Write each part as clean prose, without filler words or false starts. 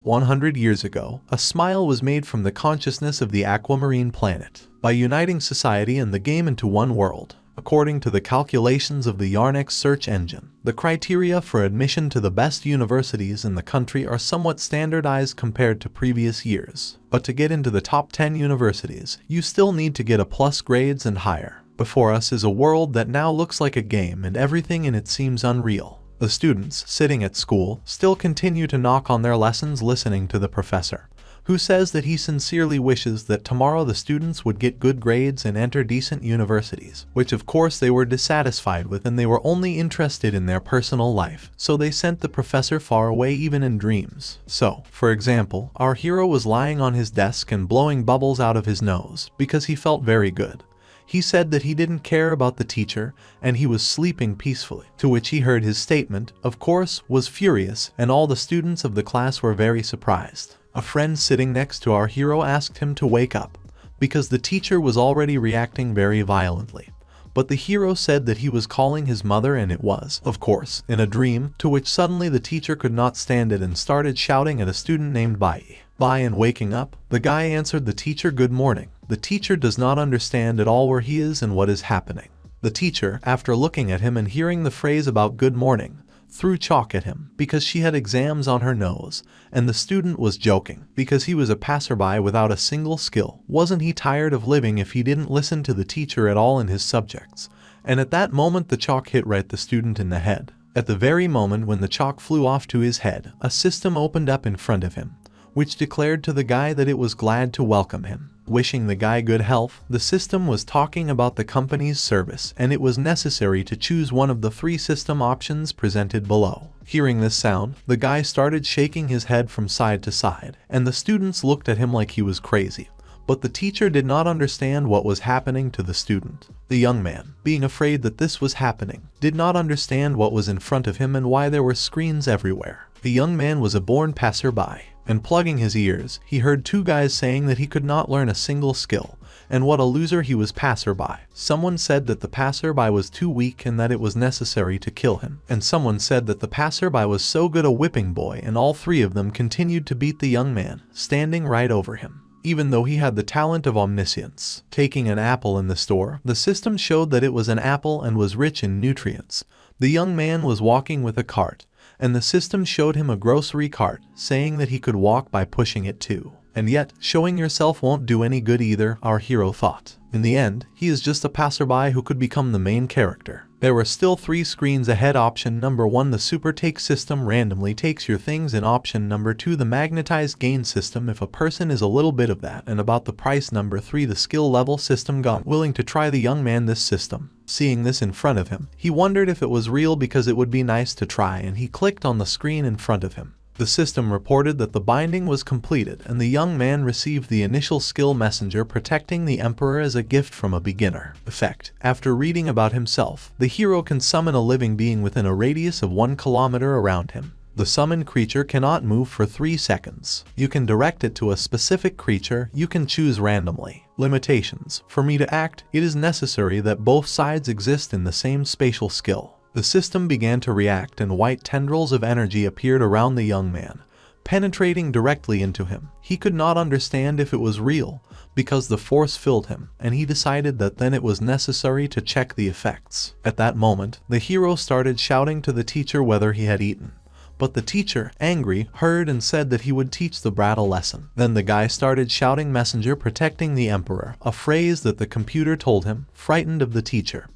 100 years ago, a smile was made from the consciousness of the aquamarine planet by uniting society and the game into one world. According to the calculations of the Yarnex search engine, the criteria for admission to the best universities in the country are somewhat standardized compared to previous years. But to get into the top 10 universities, you still need to get A+ grades and higher. Before us is a world that now looks like a game, and everything in it seems unreal. The students, sitting at school, still continue to knock on their lessons listening to the professor, who says that he sincerely wishes that tomorrow the students would get good grades and enter decent universities, which of course they were dissatisfied with, and they were only interested in their personal life, so they sent the professor far away even in dreams. So, for example, our hero was lying on his desk and blowing bubbles out of his nose because he felt very good. He said that he didn't care about the teacher and he was sleeping peacefully, to which he heard his statement, of course, was furious, and all the students of the class were very surprised. A friend sitting next to our hero asked him to wake up, because the teacher was already reacting very violently. But the hero said that he was calling his mother, and it was, of course, in a dream, to which suddenly the teacher could not stand it and started shouting at a student named Bai Yi. And waking up, the guy answered the teacher good morning. The teacher does not understand at all where he is and what is happening. The teacher, after looking at him and hearing the phrase about good morning, threw chalk at him because she had exams on her nose, and the student was joking because he was a passerby without a single skill. Wasn't he tired of living if he didn't listen to the teacher at all in his subjects? And at that moment the chalk hit right the student in the head. At the very moment when the chalk flew off to his head, a system opened up in front of him, which declared to the guy that it was glad to welcome him. Wishing the guy good health, the system was talking about the company's service, and it was necessary to choose one of the 3 system options presented below. Hearing this sound, the guy started shaking his head from side to side, and the students looked at him like he was crazy. But the teacher did not understand what was happening to the student. The young man, being afraid that this was happening, did not understand what was in front of him and why there were screens everywhere. The young man was a born passerby, and plugging his ears, he heard 2 guys saying that he could not learn a single skill, and what a loser he was passerby. Someone said that the passerby was too weak and that it was necessary to kill him, and someone said that the passerby was so good a whipping boy, and all 3 of them continued to beat the young man, standing right over him, even though he had the talent of omniscience. Taking an apple in the store, the system showed that it was an apple and was rich in nutrients. The young man was walking with a cart, and the system showed him a grocery cart, saying that he could walk by pushing it too. And yet, showing yourself won't do any good either, our hero thought. In the end, he is just a passerby who could become the main character. There were still 3 screens ahead. Option number 1, the super take system randomly takes your things, and option number 2, the magnetized gain system, if a person is a little bit of that. And about the price, number 3, the skill level system. Gone. Willing to try the young man this system. Seeing this in front of him, he wondered if it was real because it would be nice to try, and he clicked on the screen in front of him. The system reported that the binding was completed, and the young man received the initial skill messenger protecting the emperor as a gift from a beginner. Effect. After reading about himself, the hero can summon a living being within a radius of 1 kilometer around him. The summoned creature cannot move for 3 seconds. You can direct it to a specific creature you can choose randomly. Limitations. For me to act, it is necessary that both sides exist in the same spatial skill. The system began to react, and white tendrils of energy appeared around the young man, penetrating directly into him. He could not understand if it was real, because the force filled him, and he decided that then it was necessary to check the effects. At that moment, the hero started shouting to the teacher whether he had eaten. But the teacher, angry, heard and said that he would teach the brat a lesson. Then the guy started shouting messenger protecting the emperor, a phrase that the computer told him, frightened of the teacher,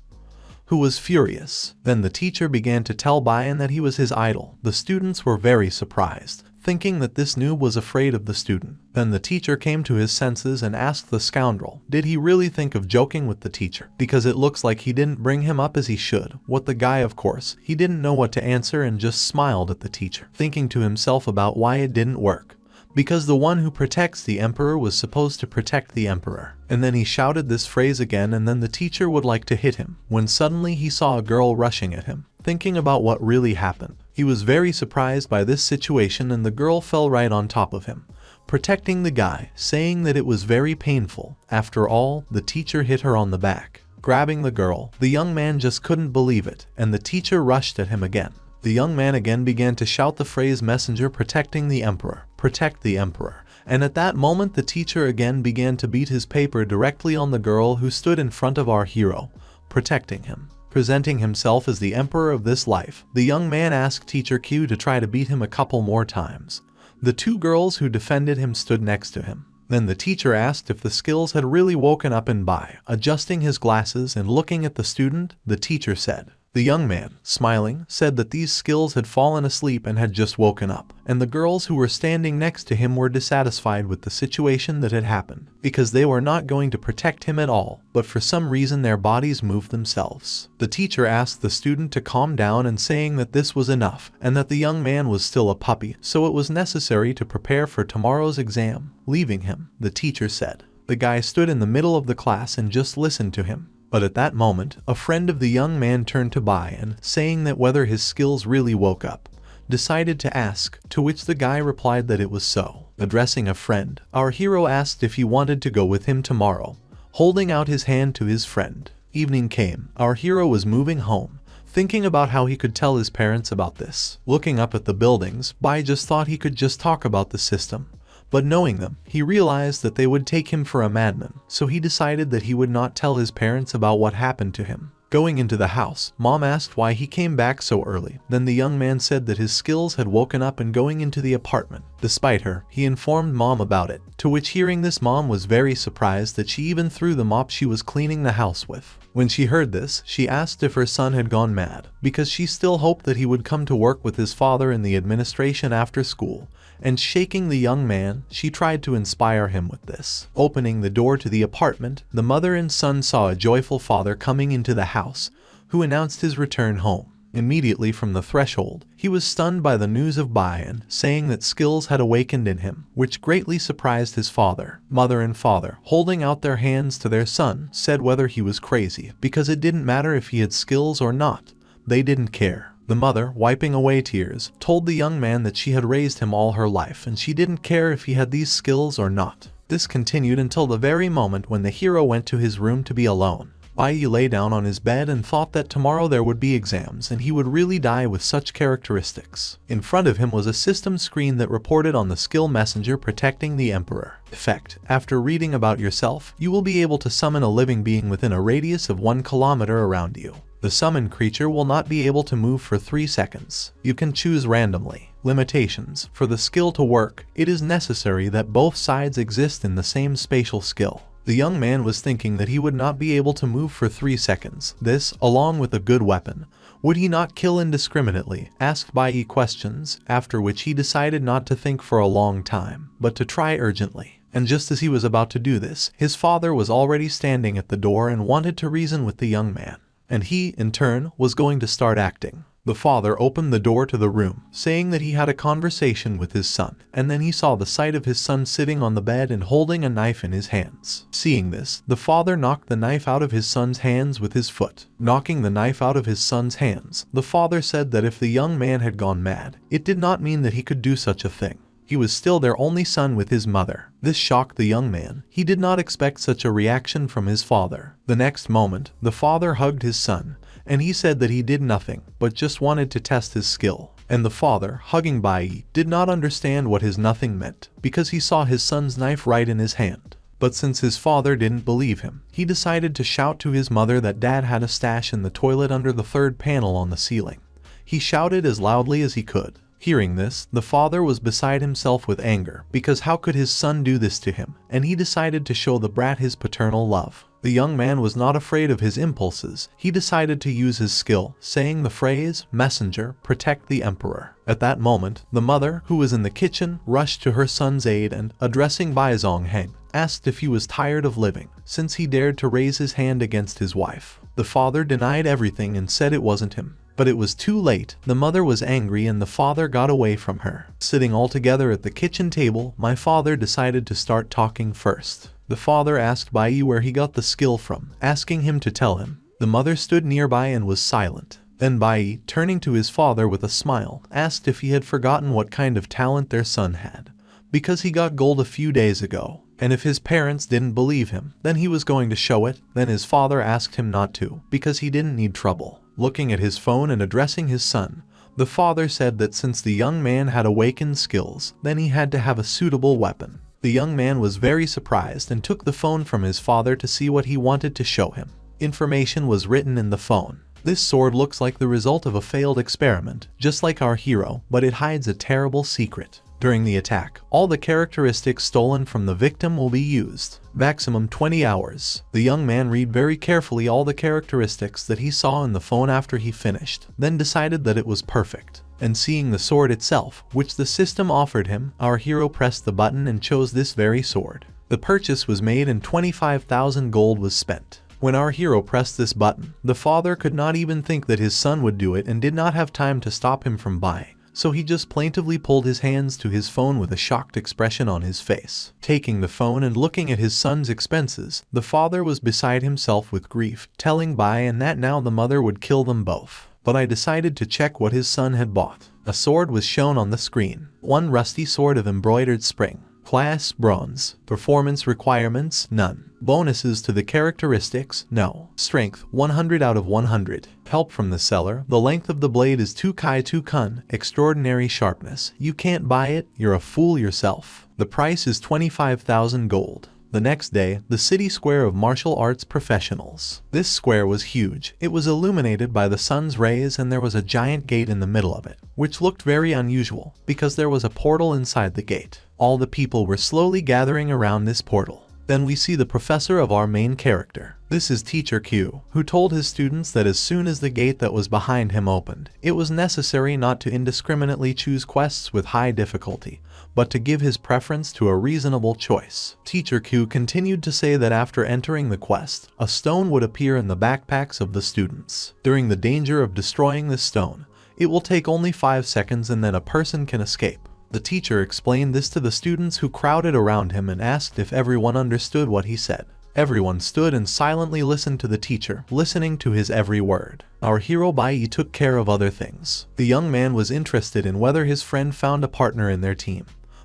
who was furious. Then the teacher began to tell Bayan that he was his idol. The students were very surprised, thinking that this noob was afraid of the student. Then the teacher came to his senses and asked the scoundrel, did he really think of joking with the teacher? Because it looks like he didn't bring him up as he should. What the guy, of course, he didn't know what to answer and just smiled at the teacher, thinking to himself about why it didn't work. Because the one who protects the emperor was supposed to protect the emperor. And then he shouted this phrase again, and then the teacher would like to hit him, when suddenly he saw a girl rushing at him. Thinking about what really happened, he was very surprised by this situation, and the girl fell right on top of him, protecting the guy, saying that it was very painful. After all, the teacher hit her on the back. Grabbing the girl, the young man just couldn't believe it, and the teacher rushed at him again, The young man again began to shout the phrase, "Messenger protecting the emperor, protect the emperor." And at that moment the teacher again began to beat his paper directly on the girl who stood in front of our hero, protecting him. Presenting himself as the emperor of this life, the young man asked Teacher Q to try to beat him a couple more times. The two girls who defended him stood next to him. Then the teacher asked if the skills had really woken up, and by adjusting his glasses and looking at the student, the teacher said. The young man, smiling, said that these skills had fallen asleep and had just woken up, and the girls who were standing next to him were dissatisfied with the situation that had happened, because they were not going to protect him at all, but for some reason their bodies moved themselves. The teacher asked the student to calm down and saying that this was enough, and that the young man was still a puppy, so it was necessary to prepare for tomorrow's exam. Leaving him, the teacher said. The guy stood in the middle of the class and just listened to him. But at that moment, a friend of the young man turned to Bai and, saying that whether his skills really woke up, decided to ask, to which the guy replied that it was so. Addressing a friend, our hero asked if he wanted to go with him tomorrow, holding out his hand to his friend. Evening came. Our hero was moving home, thinking about how he could tell his parents about this. Looking up at the buildings, Bai just thought he could just talk about the system. But knowing them, he realized that they would take him for a madman, so he decided that he would not tell his parents about what happened to him. Going into the house, Mom asked why he came back so early. Then the young man said that his skills had woken up and going into the apartment. Despite her, he informed Mom about it, to which hearing this Mom was very surprised that she even threw the mop she was cleaning the house with. When she heard this, she asked if her son had gone mad, because she still hoped that he would come to work with his father in the administration after school. And shaking the young man, she tried to inspire him with this. Opening the door to the apartment, the mother and son saw a joyful father coming into the house, who announced his return home. Immediately from the threshold, he was stunned by the news of Bai and saying that skills had awakened in him, which greatly surprised his father. Mother and father, holding out their hands to their son, said whether he was crazy, because it didn't matter if he had skills or not. They didn't care. The mother, wiping away tears, told the young man that she had raised him all her life and she didn't care if he had these skills or not. This continued until the very moment when the hero went to his room to be alone. Bai Yi lay down on his bed and thought that tomorrow there would be exams and he would really die with such characteristics. In front of him was a system screen that reported on the skill messenger protecting the emperor. Effect: after reading about yourself, you will be able to summon a living being within a radius of 1 kilometer around you. The summoned creature will not be able to move for 3 seconds. You can choose randomly. Limitations: for the skill to work, it is necessary that both sides exist in the same spatial skill. The young man was thinking that he would not be able to move for 3 seconds. This, along with a good weapon, would he not kill indiscriminately? Asked Bai Yi questions, after which he decided not to think for a long time, but to try urgently. And just as he was about to do this, his father was already standing at the door and wanted to reason with the young man. And he, in turn, was going to start acting. The father opened the door to the room, saying that he had a conversation with his son, and then he saw the sight of his son sitting on the bed and holding a knife in his hands. Seeing this, the father knocked the knife out of his son's hands with his foot. Knocking the knife out of his son's hands, the father said that if the young man had gone mad, it did not mean that he could do such a thing. He was still their only son with his mother. This shocked the young man. He did not expect such a reaction from his father. The next moment, the father hugged his son, and he said that he did nothing, but just wanted to test his skill. And the father, hugging Bai Yi, did not understand what his nothing meant, because he saw his son's knife right in his hand. But since his father didn't believe him, he decided to shout to his mother that dad had a stash in the toilet under the 3rd panel on the ceiling. He shouted as loudly as he could. Hearing this, the father was beside himself with anger, because how could his son do this to him, and he decided to show the brat his paternal love. The young man was not afraid of his impulses. He decided to use his skill, saying the phrase, "Messenger, protect the emperor." At that moment, the mother, who was in the kitchen, rushed to her son's aid and, addressing Bai Zongheng, asked if he was tired of living, since he dared to raise his hand against his wife. The father denied everything and said it wasn't him. But it was too late. The mother was angry and the father got away from her. Sitting all together at the kitchen table, my father decided to start talking first. The father asked Bai Yi where he got the skill from, asking him to tell him. The mother stood nearby and was silent. Then Bai Yi, turning to his father with a smile, asked if he had forgotten what kind of talent their son had, because he got gold a few days ago. And if his parents didn't believe him, then he was going to show it. Then his father asked him not to, because he didn't need trouble. Looking at his phone and addressing his son, The father said that since the young man had awakened skills, then he had to have a suitable weapon. The young man was very surprised and took the phone from his father to see what he wanted to show him. Information was written in the phone. This sword looks like the result of a failed experiment, just like our hero, but it hides a terrible secret. During the attack, all the characteristics stolen from the victim will be used. Maximum 20 hours. The young man read very carefully all the characteristics that he saw in the phone after he finished, then decided that it was perfect. And seeing the sword itself, which the system offered him, our hero pressed the button and chose this very sword. The purchase was made and 25,000 gold was spent. When our hero pressed this button, the father could not even think that his son would do it and did not have time to stop him from buying. So he just plaintively pulled his hands to his phone with a shocked expression on his face. Taking the phone and looking at his son's expenses, the father was beside himself with grief, telling Bai Yi that now the mother would kill them both. But I decided to check what his son had bought. A sword was shown on the screen. One rusty sword of embroidered spring. Class bronze. Performance requirements none. Bonuses to the characteristics no. Strength 100 out of 100. Help from the seller. The length of the blade is 2 kai 2 kun. Extraordinary sharpness. You can't buy it, you're a fool yourself. The price is 25,000 gold. The next day, the city square of martial arts professionals. This square was huge. It was illuminated by the sun's rays and there was a giant gate in the middle of it, which looked very unusual because there was a portal inside the gate. All the people were slowly gathering around this portal. Then we see the professor of our main character. This is Teacher Q, who told his students that as soon as the gate that was behind him opened, it was necessary not to indiscriminately choose quests with high difficulty, but to give his preference to a reasonable choice. Teacher Q continued to say that after entering the quest, a stone would appear in the backpacks of the students. During the danger of destroying this stone, it will take only 5 seconds and then a person can escape. The teacher explained this to the students who crowded around him and asked if everyone understood what he said. Everyone stood and silently listened to the teacher, listening to his every word. Our hero Bai Yi took care of other things. The young man was interested in whether his friend found a partner in their team,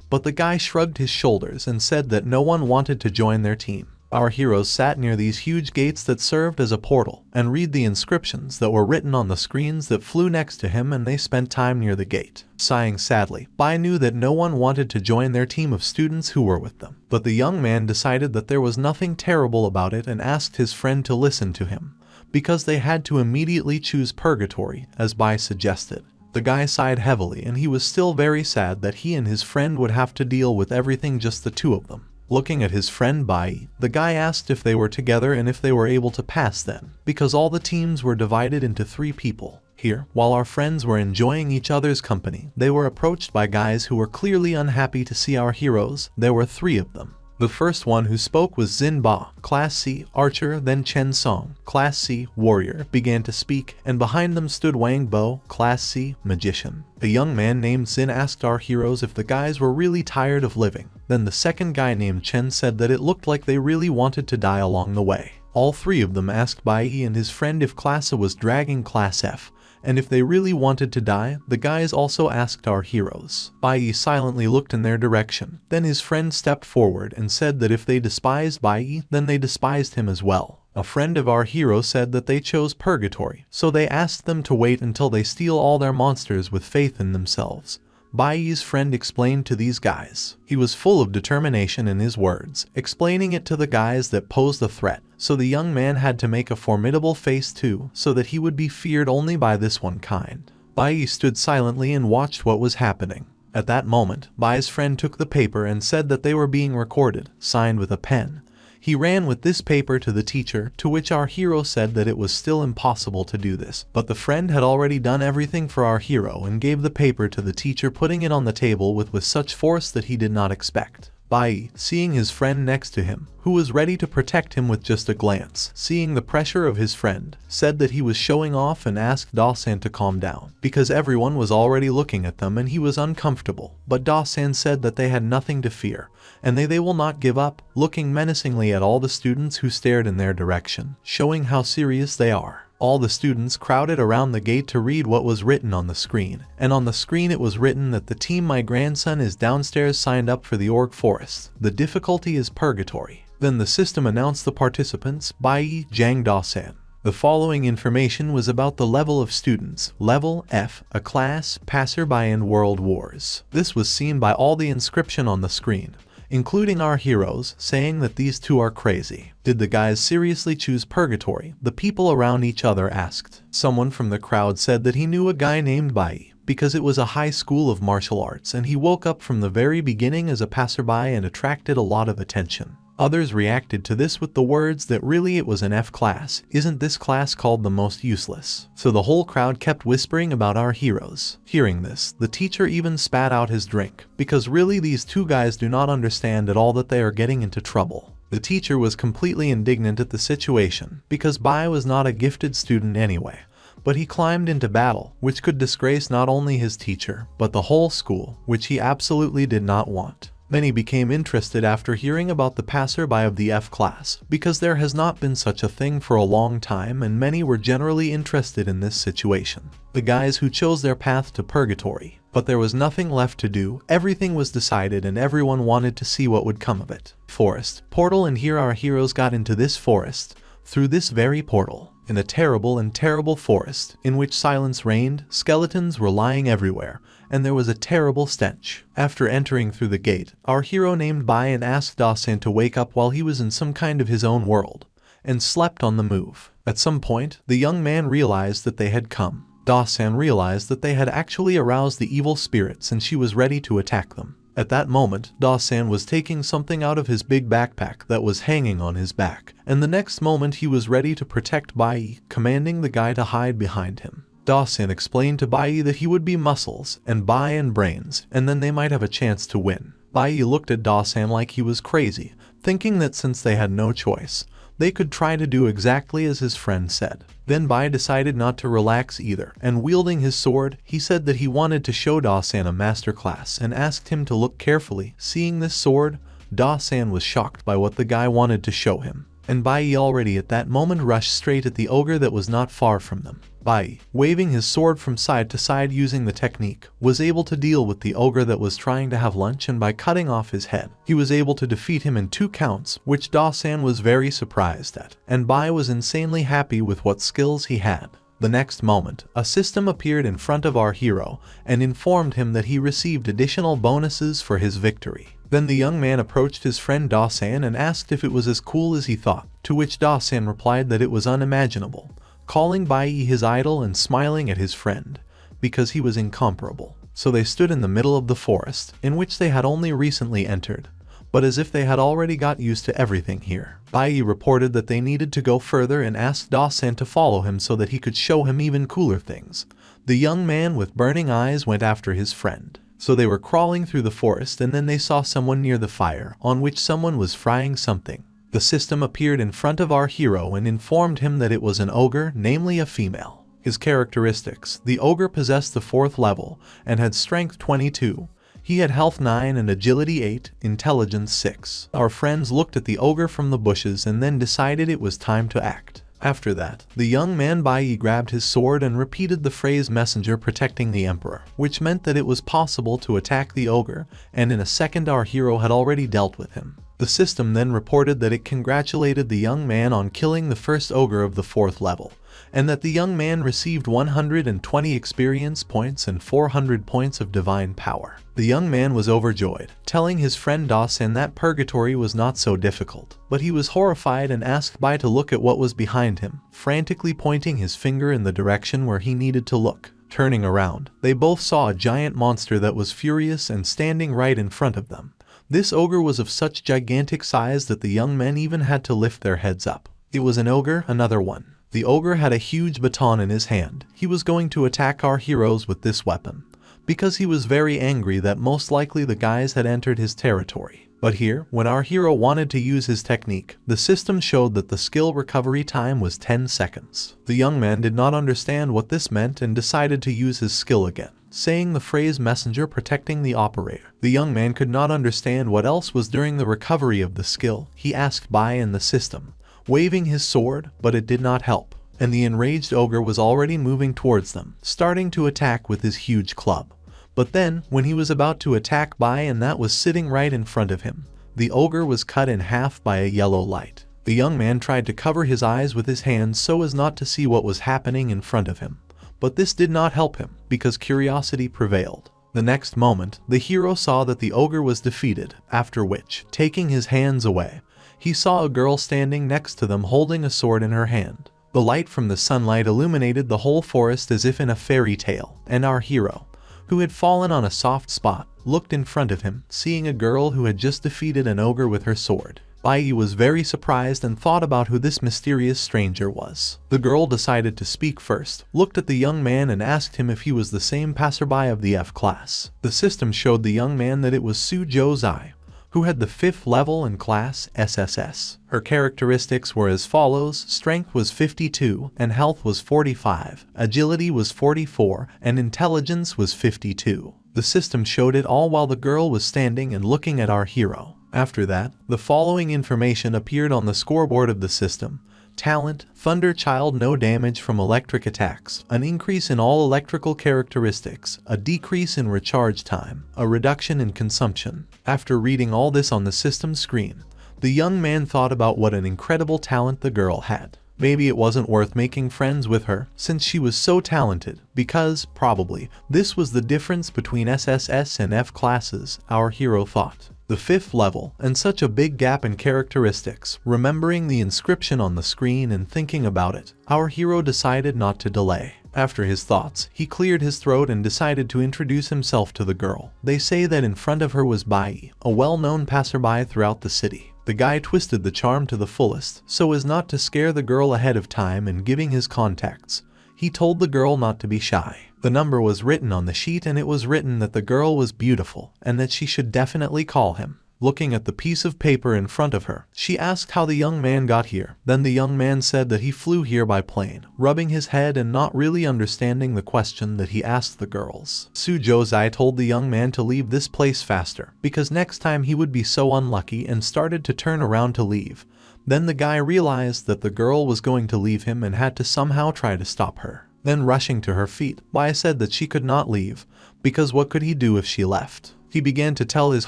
but the guy shrugged his shoulders and said that no one wanted to join their team. Our heroes sat near these huge gates that served as a portal and read the inscriptions that were written on the screens that flew next to him, and they spent time near the gate. Sighing sadly, Bai knew that no one wanted to join their team of students who were with them. But the young man decided that there was nothing terrible about it and asked his friend to listen to him, because they had to immediately choose purgatory, as Bai suggested. The guy sighed heavily and he was still very sad that he and his friend would have to deal with everything just the two of them. Looking at his friend Bai Yi, the guy asked if they were together and if they were able to pass then, because all the teams were divided into 3 people. Here, while our friends were enjoying each other's company, they were approached by guys who were clearly unhappy to see our heroes. There were 3 of them. The first one who spoke was Zin Ba, Class C, Archer, then Chen Song, Class C, Warrior, began to speak, and behind them stood Wang Bo, Class C, Magician. A young man named Zin asked our heroes if the guys were really tired of living. Then the second guy named Chen said that it looked like they really wanted to die along the way. All 3 of them asked Bai Yi and his friend if Class A was dragging Class F, and if they really wanted to die. The guys also asked our heroes. Bai Yi silently looked in their direction. Then his friend stepped forward and said that if they despised Bai Yi, then they despised him as well. A friend of our hero said that they chose purgatory, so they asked them to wait until they steal all their monsters with faith in themselves. Bai Yi's friend explained to these guys. He was full of determination in his words, explaining it to the guys that posed the threat, so the young man had to make a formidable face too, so that he would be feared only by this one kind. Bai Yi stood silently and watched what was happening. At that moment, Bai's friend took the paper and said that they were being recorded, signed with a pen. He ran with this paper to the teacher, to which our hero said that it was still impossible to do this. But the friend had already done everything for our hero and gave the paper to the teacher, putting it on the table with such force that he did not expect. Bai Yi, seeing his friend next to him, who was ready to protect him with just a glance, seeing the pressure of his friend, said that he was showing off and asked Da-san to calm down, because everyone was already looking at them and he was uncomfortable. But Da-san said that they had nothing to fear, and they will not give up, looking menacingly at all the students who stared in their direction, showing how serious they are. All the students crowded around the gate to read what was written on the screen, and on the screen it was written that the team My Grandson is downstairs signed up for the Org Forest. The difficulty is purgatory. Then the system announced the participants, Bai Yi, Zhang Da-san. The following information was about the level of students, level F, a class, passerby and world wars. This was seen by all the inscription on the screen, including our heroes, saying that these two are crazy. Did the guys seriously choose purgatory? The people around each other asked. Someone from the crowd said that he knew a guy named Bai Yi, because it was a high school of martial arts and he woke up from the very beginning as a passerby and attracted a lot of attention. Others reacted to this with the words that really it was an F class, isn't this class called the most useless? So the whole crowd kept whispering about our heroes. Hearing this, the teacher even spat out his drink, because really these two guys do not understand at all that they are getting into trouble. The teacher was completely indignant at the situation, because Bai was not a gifted student anyway, but he climbed into battle, which could disgrace not only his teacher, but the whole school, which he absolutely did not want. Many became interested after hearing about the passerby of the F class, because there has not been such a thing for a long time and many were generally interested in this situation. The guys who chose their path to purgatory, but there was nothing left to do, everything was decided and everyone wanted to see what would come of it. Forest, portal, and here our heroes got into this forest, through this very portal. In a terrible and terrible forest, in which silence reigned, skeletons were lying everywhere, and there was a terrible stench. After entering through the gate, our hero named Bai and asked Dasan to wake up while he was in some kind of his own world, and slept on the move. At some point, the young man realized that they had come. Dasan realized that they had actually aroused the evil spirits and she was ready to attack them. At that moment, Dasan was taking something out of his big backpack that was hanging on his back, and the next moment he was ready to protect Bai Yi, commanding the guy to hide behind him. Dasan explained to Bai Yi that he would be muscles and Bai and brains, and then they might have a chance to win. Bai Yi looked at Dasan like he was crazy, thinking that since they had no choice, they could try to do exactly as his friend said. Then Bai decided not to relax either, and wielding his sword, he said that he wanted to show Dasan a masterclass and asked him to look carefully. Seeing this sword, Dasan was shocked by what the guy wanted to show him, and Bai Yi already at that moment rushed straight at the ogre that was not far from them. Bai Yi, waving his sword from side to side using the technique, was able to deal with the ogre that was trying to have lunch, and by cutting off his head, he was able to defeat him in 2 counts, which Dasan was very surprised at, and Bai was insanely happy with what skills he had. The next moment, a system appeared in front of our hero and informed him that he received additional bonuses for his victory. Then the young man approached his friend Dasan and asked if it was as cool as he thought, to which Dasan replied that it was unimaginable, calling Bai Yi his idol and smiling at his friend, because he was incomparable. So they stood in the middle of the forest, in which they had only recently entered, but as if they had already got used to everything here. Bai Yi reported that they needed to go further and asked Dasan to follow him so that he could show him even cooler things. The young man with burning eyes went after his friend. So they were crawling through the forest and then they saw someone near the fire, on which someone was frying something. The system appeared in front of our hero and informed him that it was an ogre, namely a female. His characteristics: the ogre possessed the 4th level and had strength 22. He had health 9 and agility 8, intelligence 6. Our friends looked at the ogre from the bushes and then decided it was time to act. After that, the young man Bai Yi grabbed his sword and repeated the phrase messenger protecting the emperor, which meant that it was possible to attack the ogre, and in a second our hero had already dealt with him. The system then reported that it congratulated the young man on killing the first ogre of the 4th level, and that the young man received 120 experience points and 400 points of divine power. The young man was overjoyed, telling his friend Dasan that purgatory was not so difficult, but he was horrified and asked Bai to look at what was behind him, frantically pointing his finger in the direction where he needed to look. Turning around, they both saw a giant monster that was furious and standing right in front of them. This ogre was of such gigantic size that the young men even had to lift their heads up. It was an ogre, another one. The ogre had a huge baton in his hand. He was going to attack our heroes with this weapon, because he was very angry that most likely the guys had entered his territory. But here, when our hero wanted to use his technique, the system showed that the skill recovery time was 10 seconds. The young man did not understand what this meant and decided to use his skill again, saying the phrase messenger protecting the operator. The young man could not understand what else was during the recovery of the skill. He asked Bai in the system, waving his sword, but it did not help, and the enraged ogre was already moving towards them, starting to attack with his huge club. But then, when he was about to attack Bai and that was sitting right in front of him, the ogre was cut in half by a yellow light. The young man tried to cover his eyes with his hands so as not to see what was happening in front of him, but this did not help him because curiosity prevailed. The next moment, the hero saw that the ogre was defeated, after which, taking his hands away, he saw a girl standing next to them holding a sword in her hand. The light from the sunlight illuminated the whole forest as if in a fairy tale, and our hero, who had fallen on a soft spot, looked in front of him, seeing a girl who had just defeated an ogre with her sword. Bai Yi was very surprised and thought about who this mysterious stranger was. The girl decided to speak first, looked at the young man and asked him if he was the same passerby of the F class. The system showed the young man that it was Su Zai, who had the 5th level in class SSS. Her characteristics were as follows: strength was 52 and health was 45, agility was 44 and intelligence was 52. The system showed it all while the girl was standing and looking at our hero. After that, the following information appeared on the scoreboard of the system. Talent: Thunder Child, no damage from electric attacks, an increase in all electrical characteristics, a decrease in recharge time, a reduction in consumption. After reading all this on the system screen, the young man thought about what an incredible talent the girl had. Maybe it wasn't worth making friends with her since she was so talented, because, probably, this was the difference between SSS and F classes, our hero thought. The 5th level, and such a big gap in characteristics. Remembering the inscription on the screen and thinking about it, our hero decided not to delay. After his thoughts, he cleared his throat and decided to introduce himself to the girl. They say that in front of her was Bai Yi, a well-known passerby throughout the city. The guy twisted the charm to the fullest, so as not to scare the girl ahead of time, and giving his contacts, he told the girl not to be shy. The number was written on the sheet and it was written that the girl was beautiful and that she should definitely call him. Looking at the piece of paper in front of her, she asked how the young man got here. Then the young man said that he flew here by plane, rubbing his head and not really understanding the question that he asked the girls. Su Zai told the young man to leave this place faster, because next time he would be so unlucky, and started to turn around to leave. Then the guy realized that the girl was going to leave him and had to somehow try to stop her. Then rushing to her feet, Bai said that she could not leave, because what could he do if she left? He began to tell his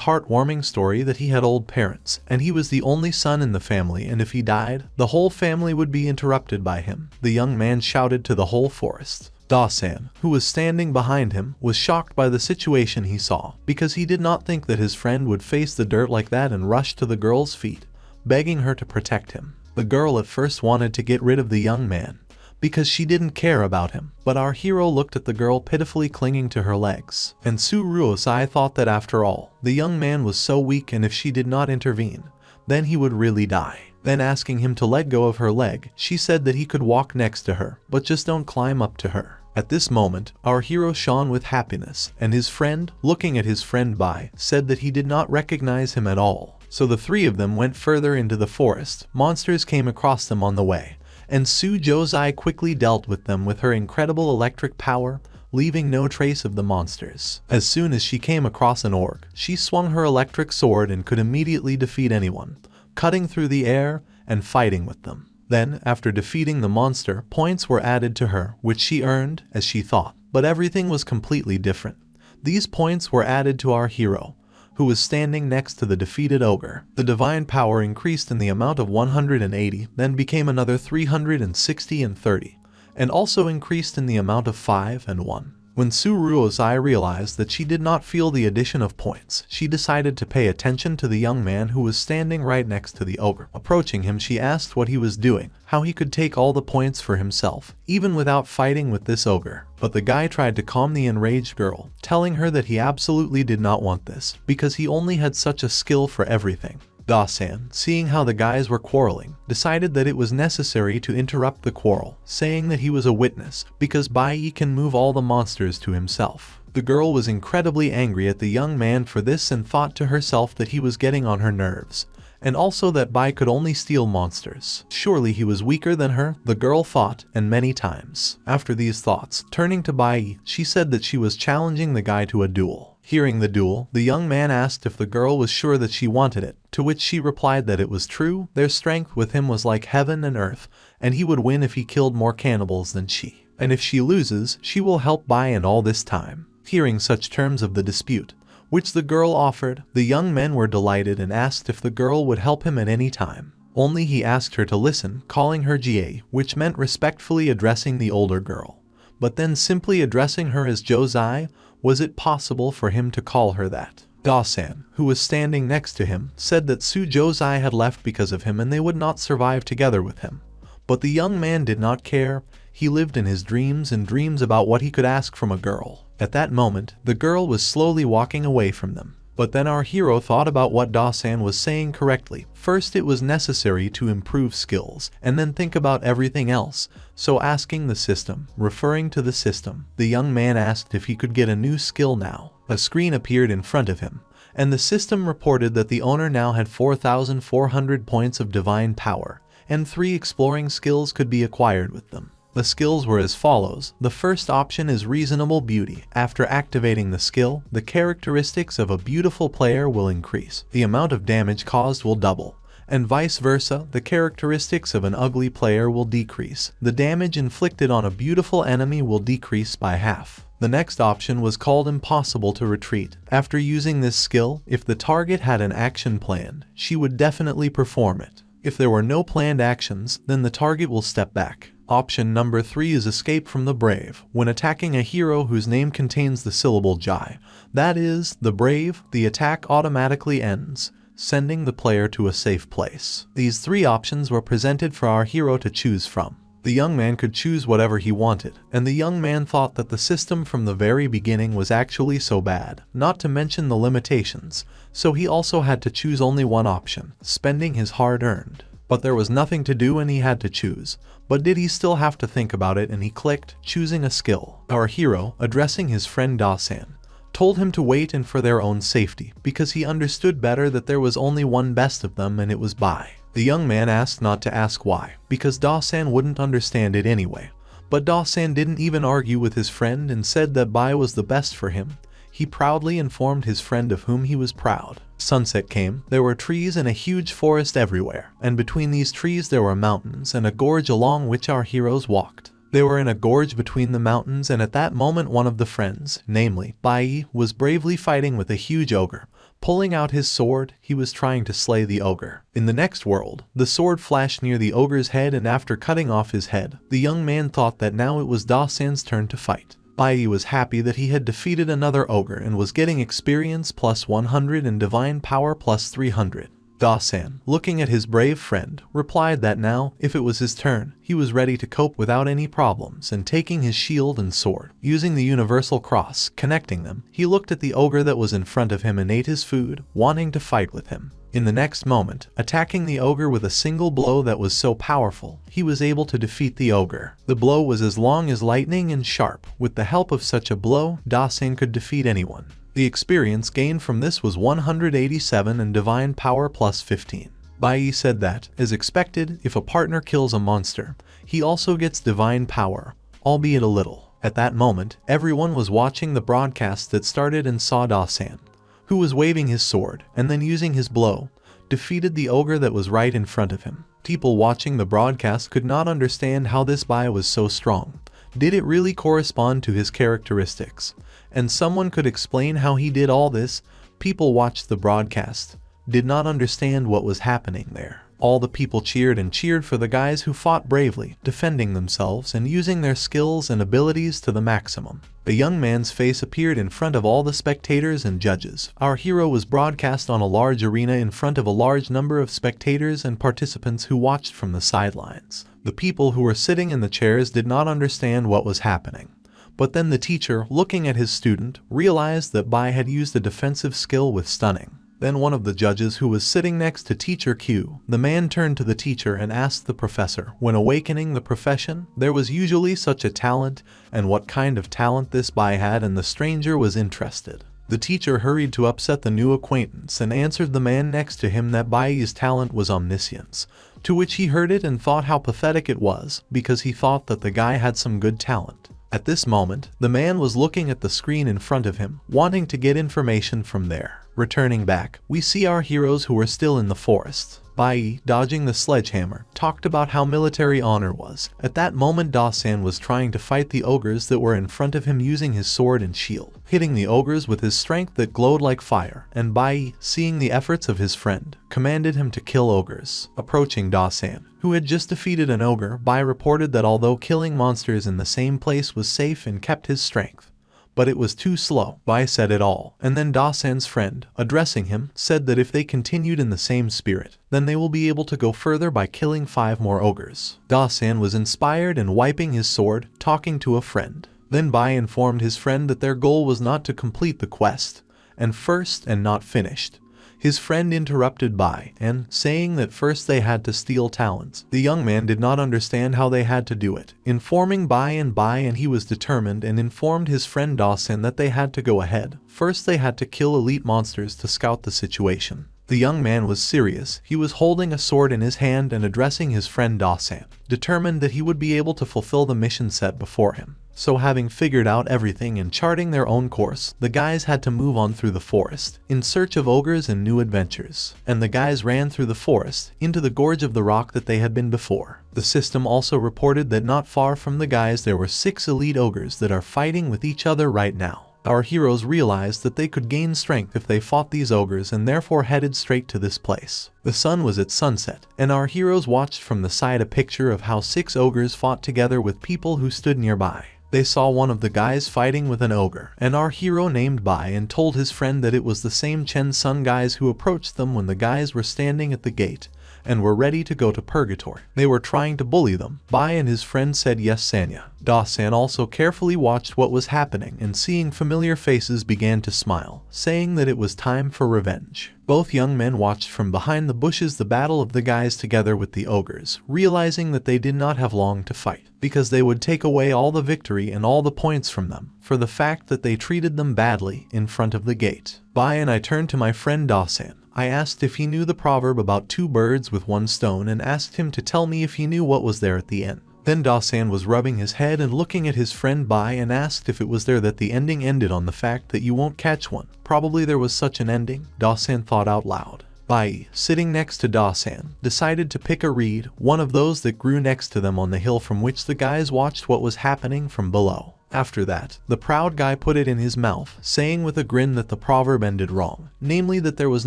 heartwarming story that he had old parents, and he was the only son in the family, and if he died, the whole family would be interrupted by him. The young man shouted to the whole forest. Da-san, who was standing behind him, was shocked by the situation he saw, because he did not think that his friend would face the dirt like that, and rushed to the girl's feet, begging her to protect him. The girl at first wanted to get rid of the young man, because she didn't care about him, but our hero looked at the girl pitifully clinging to her legs, and Su Zai thought that after all, the young man was so weak, and if she did not intervene, then he would really die. Then asking him to let go of her leg, she said that he could walk next to her, but just don't climb up to her. At this moment, our hero shone with happiness, and his friend, looking at his friend Bai, said that he did not recognize him at all. So the three of them went further into the forest. Monsters came across them on the way, and Su Zai quickly dealt with them with her incredible electric power, leaving no trace of the monsters. As soon as she came across an orc, she swung her electric sword and could immediately defeat anyone, cutting through the air and fighting with them. Then, after defeating the monster, points were added to her, which she earned, as she thought. But everything was completely different. These points were added to our hero, who was standing next to the defeated ogre. The divine power increased in the amount of 180, then became another 360 and 30, and also increased in the amount of 5 and 1. When Su Zai realized that she did not feel the addition of points, she decided to pay attention to the young man who was standing right next to the ogre. Approaching him, she asked what he was doing, how he could take all the points for himself, even without fighting with this ogre. But the guy tried to calm the enraged girl, telling her that he absolutely did not want this, because he only had such a skill for everything. Da-san, seeing how the guys were quarreling, decided that it was necessary to interrupt the quarrel, saying that he was a witness, because Bai Yi can move all the monsters to himself. The girl was incredibly angry at the young man for this and thought to herself that he was getting on her nerves, and also that Bai could only steal monsters. Surely he was weaker than her, the girl thought, and many times. After these thoughts, turning to Bai Yi, she said that she was challenging the guy to a duel. Hearing the duel, the young man asked if the girl was sure that she wanted it, to which she replied that it was true. Their strength with him was like heaven and earth, and he would win if he killed more cannibals than she. And if she loses, she will help Bai in all this time. Hearing such terms of the dispute, which the girl offered, the young men were delighted and asked if the girl would help him at any time. Only he asked her to listen, calling her Jie, which meant respectfully addressing the older girl. But then simply addressing her as Josei, was it possible for him to call her that? Da-san, who was standing next to him, said that Su Josei had left because of him and they would not survive together with him. But the young man did not care. He lived in his dreams and dreams about what he could ask from a girl. At that moment, the girl was slowly walking away from them. But then our hero thought about what Da-san was saying correctly. First, it was necessary to improve skills, and then think about everything else. So asking the system, referring to the system, the young man asked if he could get a new skill now. A screen appeared in front of him, and the system reported that the owner now had 4,400 points of divine power, and 3 exploring skills could be acquired with them. The skills were as follows. The first option is reasonable beauty. After activating the skill, the characteristics of a beautiful player will increase. The amount of damage caused will double. And vice versa, the characteristics of an ugly player will decrease. The damage inflicted on a beautiful enemy will decrease by half. The next option was called impossible to retreat. After using this skill, if the target had an action planned, she would definitely perform it. If there were no planned actions, then the target will step back. Option number 3 is escape from the brave. When attacking a hero whose name contains the syllable Jai, that is, the brave, the attack automatically ends, sending the player to a safe place. These 3 options were presented for our hero to choose from. The young man could choose whatever he wanted, and the young man thought that the system from the very beginning was actually so bad, not to mention the limitations, so he also had to choose only one option, spending his hard-earned. But there was nothing to do and he had to choose. But did he still have to think about it, and he clicked, choosing a skill. Our hero, addressing his friend Da-san, told him to wait and for their own safety, because he understood better that there was only one best of them and it was Bai. The young man asked not to ask why, because Da-san wouldn't understand it anyway. But Da-san didn't even argue with his friend and said that Bai was the best for him. He proudly informed his friend of whom he was proud. Sunset came. There were trees and a huge forest everywhere, and between these trees there were mountains and a gorge along which our heroes walked. They were in a gorge between the mountains, and at that moment one of the friends, namely Bai Yi, was bravely fighting with a huge ogre. Pulling out his sword, he was trying to slay the ogre. In the next world, the sword flashed near the ogre's head, and after cutting off his head, the young man thought that now it was Da-san's turn to fight. Bai Yi was happy that he had defeated another ogre and was getting experience plus 100 and divine power plus 300. Da-san, looking at his brave friend, replied that now, if it was his turn, he was ready to cope without any problems, and taking his shield and sword, using the universal cross, connecting them, he looked at the ogre that was in front of him and ate his food, wanting to fight with him. In the next moment, attacking the ogre with a single blow that was so powerful, he was able to defeat the ogre. The blow was as long as lightning and sharp. With the help of such a blow, Da-san could defeat anyone. The experience gained from this was 187 and divine power plus 15. Bai Yi said that, as expected, if a partner kills a monster, he also gets divine power, albeit a little. At that moment, everyone was watching the broadcast that started and saw Da-san, who was waving his sword, and then using his blow, defeated the ogre that was right in front of him. People watching the broadcast could not understand how this Bai was so strong. Did it really correspond to his characteristics? And someone could explain how he did all this? People watched the broadcast, did not understand what was happening there. All the people cheered and cheered for the guys who fought bravely, defending themselves and using their skills and abilities to the maximum. A young man's face appeared in front of all the spectators and judges. Our hero was broadcast on a large arena in front of a large number of spectators and participants who watched from the sidelines. The people who were sitting in the chairs did not understand what was happening. But then the teacher, looking at his student, realized that Bai had used a defensive skill with stunning. Then one of the judges who was sitting next to Teacher Q, the man turned to the teacher and asked the professor, when awakening the profession, there was usually such a talent, and what kind of talent this Bai had, and the stranger was interested. The teacher hurried to upset the new acquaintance and answered the man next to him that Bai's talent was omniscience, to which he heard it and thought how pathetic it was, because he thought that the guy had some good talent. At this moment, the man was looking at the screen in front of him, wanting to get information from there. Returning back, we see our heroes who were still in the forest. Bai Yi, dodging the sledgehammer, talked about how military honor was. At that moment Da-san was trying to fight the ogres that were in front of him using his sword and shield, hitting the ogres with his strength that glowed like fire, and Bai Yi, seeing the efforts of his friend, commanded him to kill ogres. Approaching Da-san, who had just defeated an ogre, Bai reported that although killing monsters in the same place was safe and kept his strength, but it was too slow. Bai said it all, and then Da-san's friend, addressing him, said that if they continued in the same spirit, then they will be able to go further by killing 5 more ogres. Da-san was inspired and wiping his sword, talking to a friend. Then Bai informed his friend that their goal was not to complete the quest, and first and not finished. His friend interrupted Bai, and, saying that first they had to steal talents. The young man did not understand how they had to do it, informing Bai, and he was determined and informed his friend Da-san that they had to go ahead. First they had to kill elite monsters to scout the situation. The young man was serious. He was holding a sword in his hand and addressing his friend Da-san, determined that he would be able to fulfill the mission set before him. So having figured out everything and charting their own course, the guys had to move on through the forest, in search of ogres and new adventures. And the guys ran through the forest, into the gorge of the rock that they had been before. The system also reported that not far from the guys there were 6 elite ogres that are fighting with each other right now. Our heroes realized that they could gain strength if they fought these ogres and therefore headed straight to this place. The sun was at sunset, and our heroes watched from the side a picture of how 6 ogres fought together with people who stood nearby. They saw one of the guys fighting with an ogre, and our hero named Bai and told his friend that it was the same Chen Sun guys who approached them when the guys were standing at the gate and were ready to go to purgatory. They were trying to bully them. Bai and his friend said yes Sanya. Da-san also carefully watched what was happening and seeing familiar faces began to smile, saying that it was time for revenge. Both young men watched from behind the bushes the battle of the guys together with the ogres, realizing that they did not have long to fight, because they would take away all the victory and all the points from them, for the fact that they treated them badly in front of the gate. Bai and I turned to my friend Da-san. I asked if he knew the proverb about 2 birds with 1 stone and asked him to tell me if he knew what was there at the end. Then Da-san was rubbing his head and looking at his friend Bai and asked if it was there that the ending ended on the fact that you won't catch one. Probably there was such an ending, Da-san thought out loud. Bai Yi, sitting next to Da-san, decided to pick a reed, one of those that grew next to them on the hill from which the guys watched what was happening from below. After that, the proud guy put it in his mouth, saying with a grin that the proverb ended wrong, namely that there was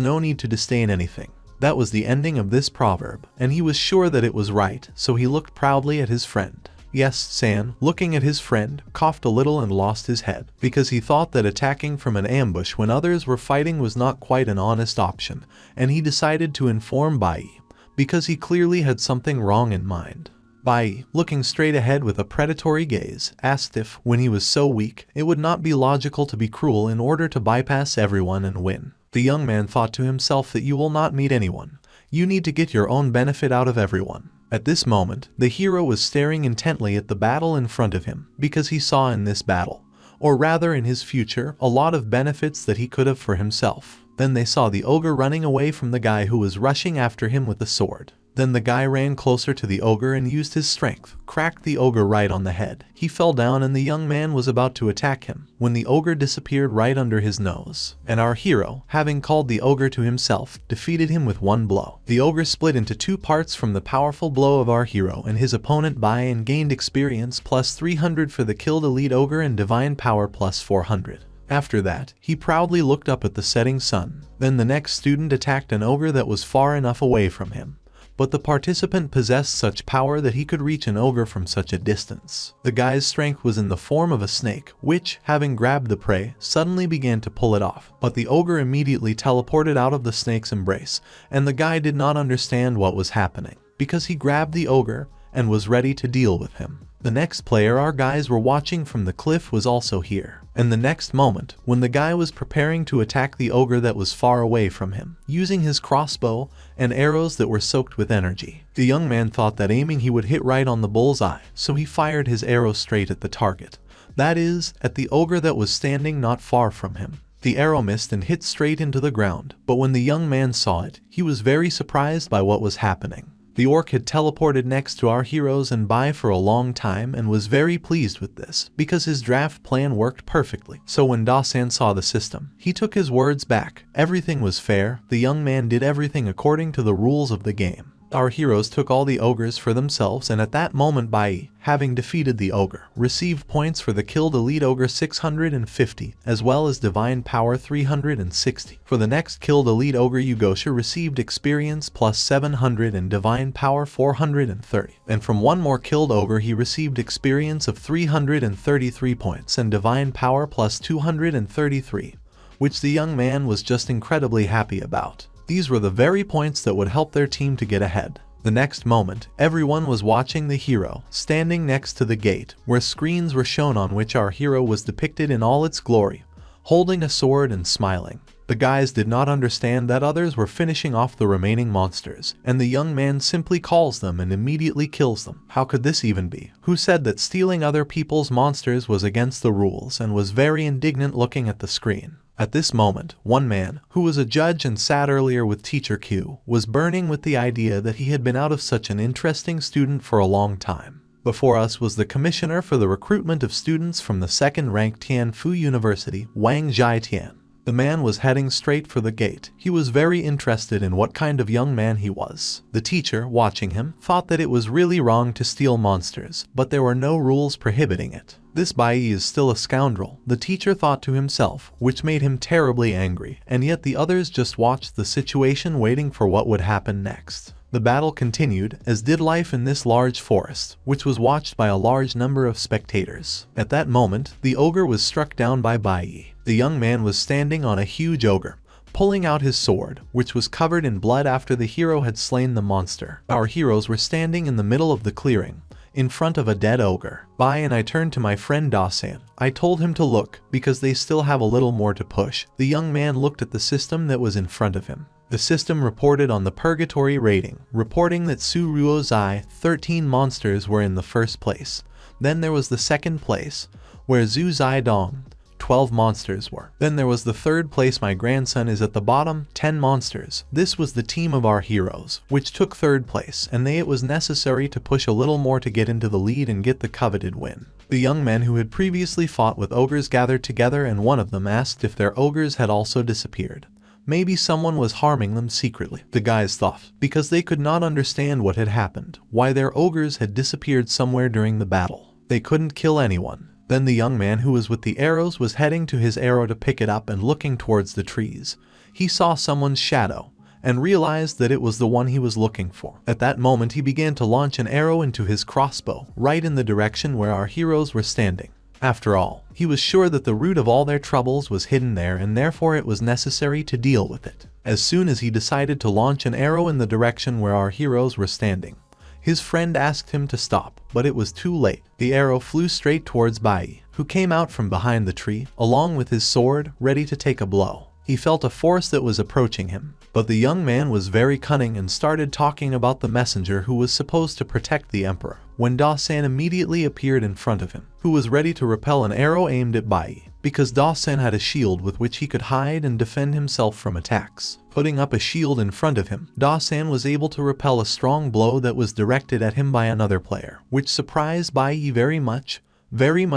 no need to disdain anything. That was the ending of this proverb, and he was sure that it was right, so he looked proudly at his friend. Yes, San, looking at his friend, coughed a little and lost his head, because he thought that attacking from an ambush when others were fighting was not quite an honest option, and he decided to inform Bai Yi, because he clearly had something wrong in mind. Bai Yi, looking straight ahead with a predatory gaze, asked if, when he was so weak, it would not be logical to be cruel in order to bypass everyone and win. The young man thought to himself that you will not meet anyone. You need to get your own benefit out of everyone. At this moment, the hero was staring intently at the battle in front of him, because he saw in this battle, or rather in his future, a lot of benefits that he could have for himself. Then they saw the ogre running away from the guy who was rushing after him with a sword. Then the guy ran closer to the ogre and used his strength, cracked the ogre right on the head. He fell down and the young man was about to attack him, when the ogre disappeared right under his nose. And our hero, having called the ogre to himself, defeated him with 1 blow. The ogre split into 2 parts from the powerful blow of our hero and his opponent Bai and gained experience plus 300 for the killed elite ogre and divine power plus 400. After that, he proudly looked up at the setting sun. Then the next student attacked an ogre that was far enough away from him. But the participant possessed such power that he could reach an ogre from such a distance. The guy's strength was in the form of a snake, which, having grabbed the prey, suddenly began to pull it off. But the ogre immediately teleported out of the snake's embrace, and the guy did not understand what was happening, because he grabbed the ogre and was ready to deal with him. The next player our guys were watching from the cliff was also here. And the next moment, when the guy was preparing to attack the ogre that was far away from him, using his crossbow and arrows that were soaked with energy, the young man thought that aiming he would hit right on the bull's eye, so he fired his arrow straight at the target. That is, at the ogre that was standing not far from him. The arrow missed and hit straight into the ground, but when the young man saw it, he was very surprised by what was happening. The orc had teleported next to our heroes and Bai for a long time and was very pleased with this, because his draft plan worked perfectly. So when Da-san saw the system, he took his words back. Everything was fair, the young man did everything according to the rules of the game. Our heroes took all the ogres for themselves, and at that moment Bai Yi, having defeated the ogre, received points for the killed elite ogre 650, as well as divine power 360. For the next killed elite ogre Yugosha received experience plus 700 and divine power 430. And from one more killed ogre he received experience of 333 points and divine power plus 233, which the young man was just incredibly happy about. These were the very points that would help their team to get ahead. The next moment, everyone was watching the hero, standing next to the gate, where screens were shown on which our hero was depicted in all its glory, holding a sword and smiling. The guys did not understand that others were finishing off the remaining monsters, and the young man simply calls them and immediately kills them. How could this even be? Who said that stealing other people's monsters was against the rules, and was very indignant looking at the screen. At this moment, one man, who was a judge and sat earlier with Teacher Q, was burning with the idea that he had been out of such an interesting student for a long time. Before us was the commissioner for the recruitment of students from the second-ranked Tianfu University, Wang Zhaitian. The man was heading straight for the gate. He was very interested in what kind of young man he was. The teacher, watching him, thought that it was really wrong to steal monsters, but there were no rules prohibiting it. This Bai Yi is still a scoundrel, the teacher thought to himself, which made him terribly angry, and yet the others just watched the situation waiting for what would happen next. The battle continued, as did life in this large forest, which was watched by a large number of spectators. At that moment, the ogre was struck down by Bai Yi. The young man was standing on a huge ogre, pulling out his sword, which was covered in blood after the hero had slain the monster. Our heroes were standing in the middle of the clearing, in front of a dead ogre. Bai and I turned to my friend Da-san. I told him to look, because they still have a little more to push. The young man looked at the system that was in front of him. The system reported on the purgatory rating, reporting that Suruozai 13 monsters were in the first place. Then there was the second place, where Zhu Zidong 12 monsters were. Then there was the third place, my grandson is at the bottom, 10 monsters. This was the team of our heroes, which took third place, and it was necessary to push a little more to get into the lead and get the coveted win. The young men who had previously fought with ogres gathered together, and one of them asked if their ogres had also disappeared. Maybe someone was harming them secretly. The guys thought, because they could not understand what had happened, why their ogres had disappeared somewhere during the battle. They couldn't kill anyone. Then the young man who was with the arrows was heading to his arrow to pick it up and looking towards the trees. He saw someone's shadow and realized that it was the one he was looking for. At that moment he began to launch an arrow into his crossbow, right in the direction where our heroes were standing. After all, he was sure that the root of all their troubles was hidden there, and therefore it was necessary to deal with it. As soon as he decided to launch an arrow in the direction where our heroes were standing, his friend asked him to stop, but it was too late. The arrow flew straight towards Bai Yi, who came out from behind the tree, along with his sword, ready to take a blow. He felt a force that was approaching him, but the young man was very cunning and started talking about the messenger who was supposed to protect the emperor, when Da-san immediately appeared in front of him, who was ready to repel an arrow aimed at Bai Yi, because Da-san had a shield with which he could hide and defend himself from attacks. Putting up a shield in front of him, Da-san was able to repel a strong blow that was directed at him by another player, which surprised Bai Yi very much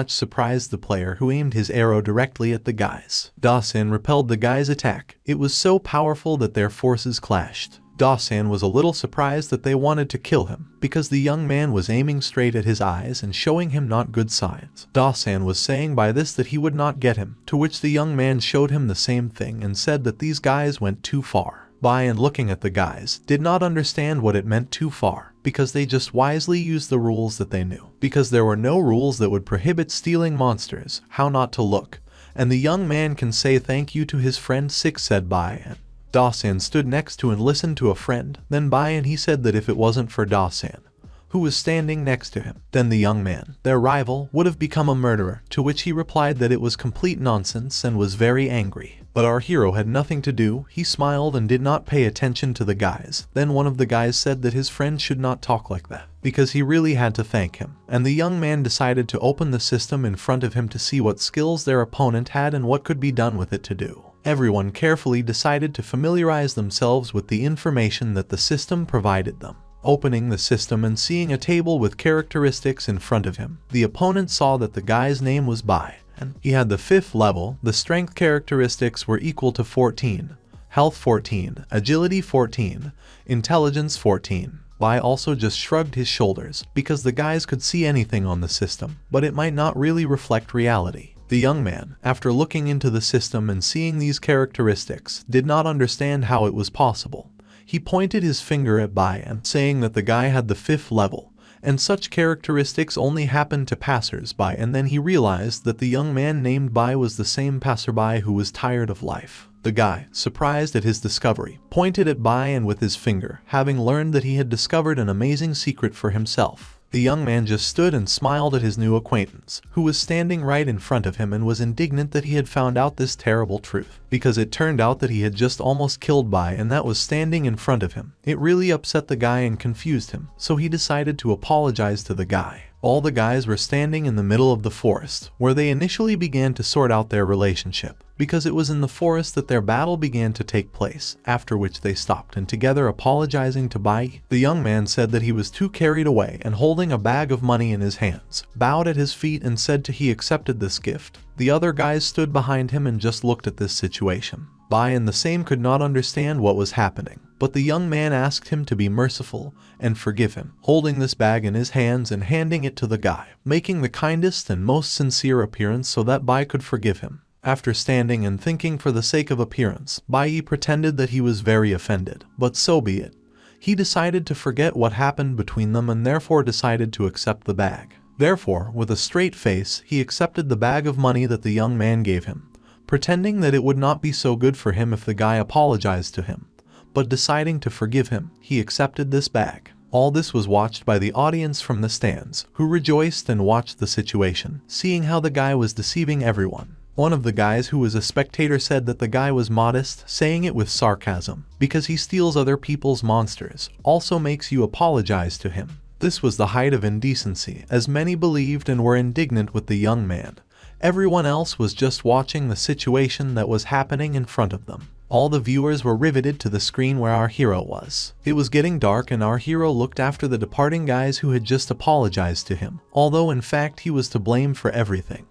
surprised the player who aimed his arrow directly at the guys. Da-san repelled the guy's attack. It was so powerful that their forces clashed. Da-san was a little surprised that they wanted to kill him, because the young man was aiming straight at his eyes and showing him not good signs. Da-san was saying by this that he would not get him, to which the young man showed him the same thing and said that these guys went too far. Bai, and looking at the guys, did not understand what it meant too far, because they just wisely used the rules that they knew. Because there were no rules that would prohibit stealing monsters, how not to look, and the young man can say thank you to his friend 6, said Bai, and Da-san stood next to and listened to a friend. Then Bai, and he said that if it wasn't for Da-san, who was standing next to him, then the young man, their rival, would have become a murderer, to which he replied that it was complete nonsense and was very angry. But our hero had nothing to do. He smiled and did not pay attention to the guys. Then one of the guys said that his friend should not talk like that, because he really had to thank him. And the young man decided to open the system in front of him to see what skills their opponent had and what could be done with it to do. Everyone carefully decided to familiarize themselves with the information that the system provided them. Opening the system and seeing a table with characteristics in front of him, the opponent saw that the guy's name was Bai, and he had the 5th level. The strength characteristics were equal to 14, health 14, agility 14, intelligence 14. Bai also just shrugged his shoulders, because the guys could see anything on the system, but it might not really reflect reality. The young man, after looking into the system and seeing these characteristics, did not understand how it was possible. He pointed his finger at Bai and saying that the guy had the 5th level, and such characteristics only happened to passers-by, and then he realized that the young man named Bai was the same passerby who was tired of life. The guy, surprised at his discovery, pointed at Bai and with his finger, having learned that he had discovered an amazing secret for himself. The young man just stood and smiled at his new acquaintance, who was standing right in front of him, and was indignant that he had found out this terrible truth, because it turned out that he had just almost killed Bai and that was standing in front of him. It really upset the guy and confused him, so he decided to apologize to the guy. All the guys were standing in the middle of the forest, where they initially began to sort out their relationship, because it was in the forest that their battle began to take place, after which they stopped and together apologizing to Bai Yi. The young man said that he was too carried away, and holding a bag of money in his hands, bowed at his feet and said he accepted this gift. The other guys stood behind him and just looked at this situation. Bai and the same could not understand what was happening, but the young man asked him to be merciful and forgive him, holding this bag in his hands and handing it to the guy, making the kindest and most sincere appearance so that Bai could forgive him. After standing and thinking for the sake of appearance, Bai Yi pretended that he was very offended, but so be it. He decided to forget what happened between them and therefore decided to accept the bag. Therefore, with a straight face, he accepted the bag of money that the young man gave him, pretending that it would not be so good for him if the guy apologized to him, but deciding to forgive him, he accepted this bag. All this was watched by the audience from the stands, who rejoiced and watched the situation, seeing how the guy was deceiving everyone. One of the guys who was a spectator said that the guy was modest, saying it with sarcasm, because he steals other people's monsters, also makes you apologize to him. This was the height of indecency, as many believed and were indignant with the young man. Everyone else was just watching the situation that was happening in front of them. All the viewers were riveted to the screen where our hero was. It was getting dark and our hero looked after the departing guys who had just apologized to him, although in fact he was to blame for everything.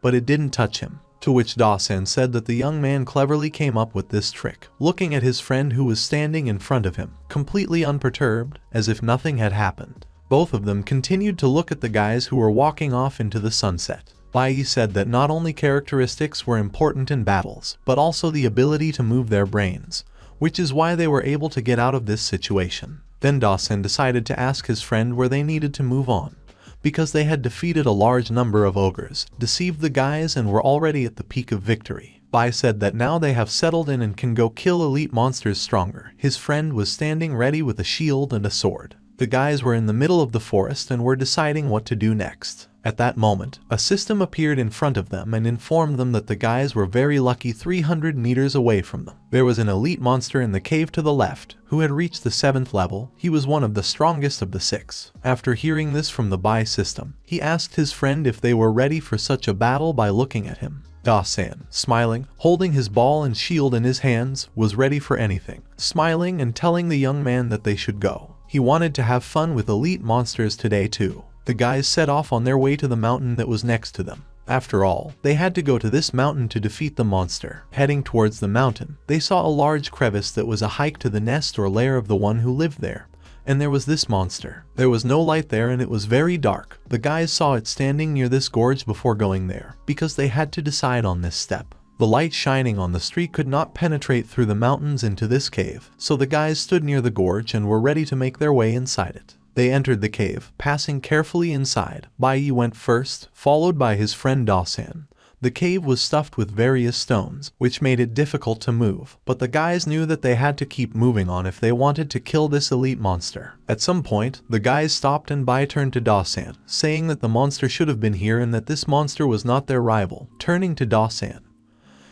But it didn't touch him. To which Dawson said that the young man cleverly came up with this trick, looking at his friend who was standing in front of him, completely unperturbed, as if nothing had happened. Both of them continued to look at the guys who were walking off into the sunset. Bai Yi said that not only characteristics were important in battles, but also the ability to move their brains, which is why they were able to get out of this situation. Then Dawson decided to ask his friend where they needed to move on, because they had defeated a large number of ogres, deceived the guys and were already at the peak of victory. Bai said that now they have settled in and can go kill elite monsters stronger. His friend was standing ready with a shield and a sword. The guys were in the middle of the forest and were deciding what to do next. At that moment, a system appeared in front of them and informed them that the guys were very lucky 300 meters away from them. There was an elite monster in the cave to the left, who had reached the 7th level. He was one of the strongest of the 6. After hearing this from the Bai system, he asked his friend if they were ready for such a battle by looking at him. Da-san, smiling, holding his ball and shield in his hands, was ready for anything, smiling and telling the young man that they should go. He wanted to have fun with elite monsters today too. The guys set off on their way to the mountain that was next to them. After all, they had to go to this mountain to defeat the monster. Heading towards the mountain, they saw a large crevice that was a hike to the nest or lair of the one who lived there. And there was this monster. There was no light there and it was very dark. The guys saw it standing near this gorge before going there, because they had to decide on this step. The light shining on the street could not penetrate through the mountains into this cave, so the guys stood near the gorge and were ready to make their way inside it. They entered the cave, passing carefully inside. Bai Yi went first, followed by his friend Dawson. The cave was stuffed with various stones, which made it difficult to move, but the guys knew that they had to keep moving on if they wanted to kill this elite monster. At some point, the guys stopped and Bai turned to Dawson, saying that the monster should have been here and that this monster was not their rival. Turning to Dawson,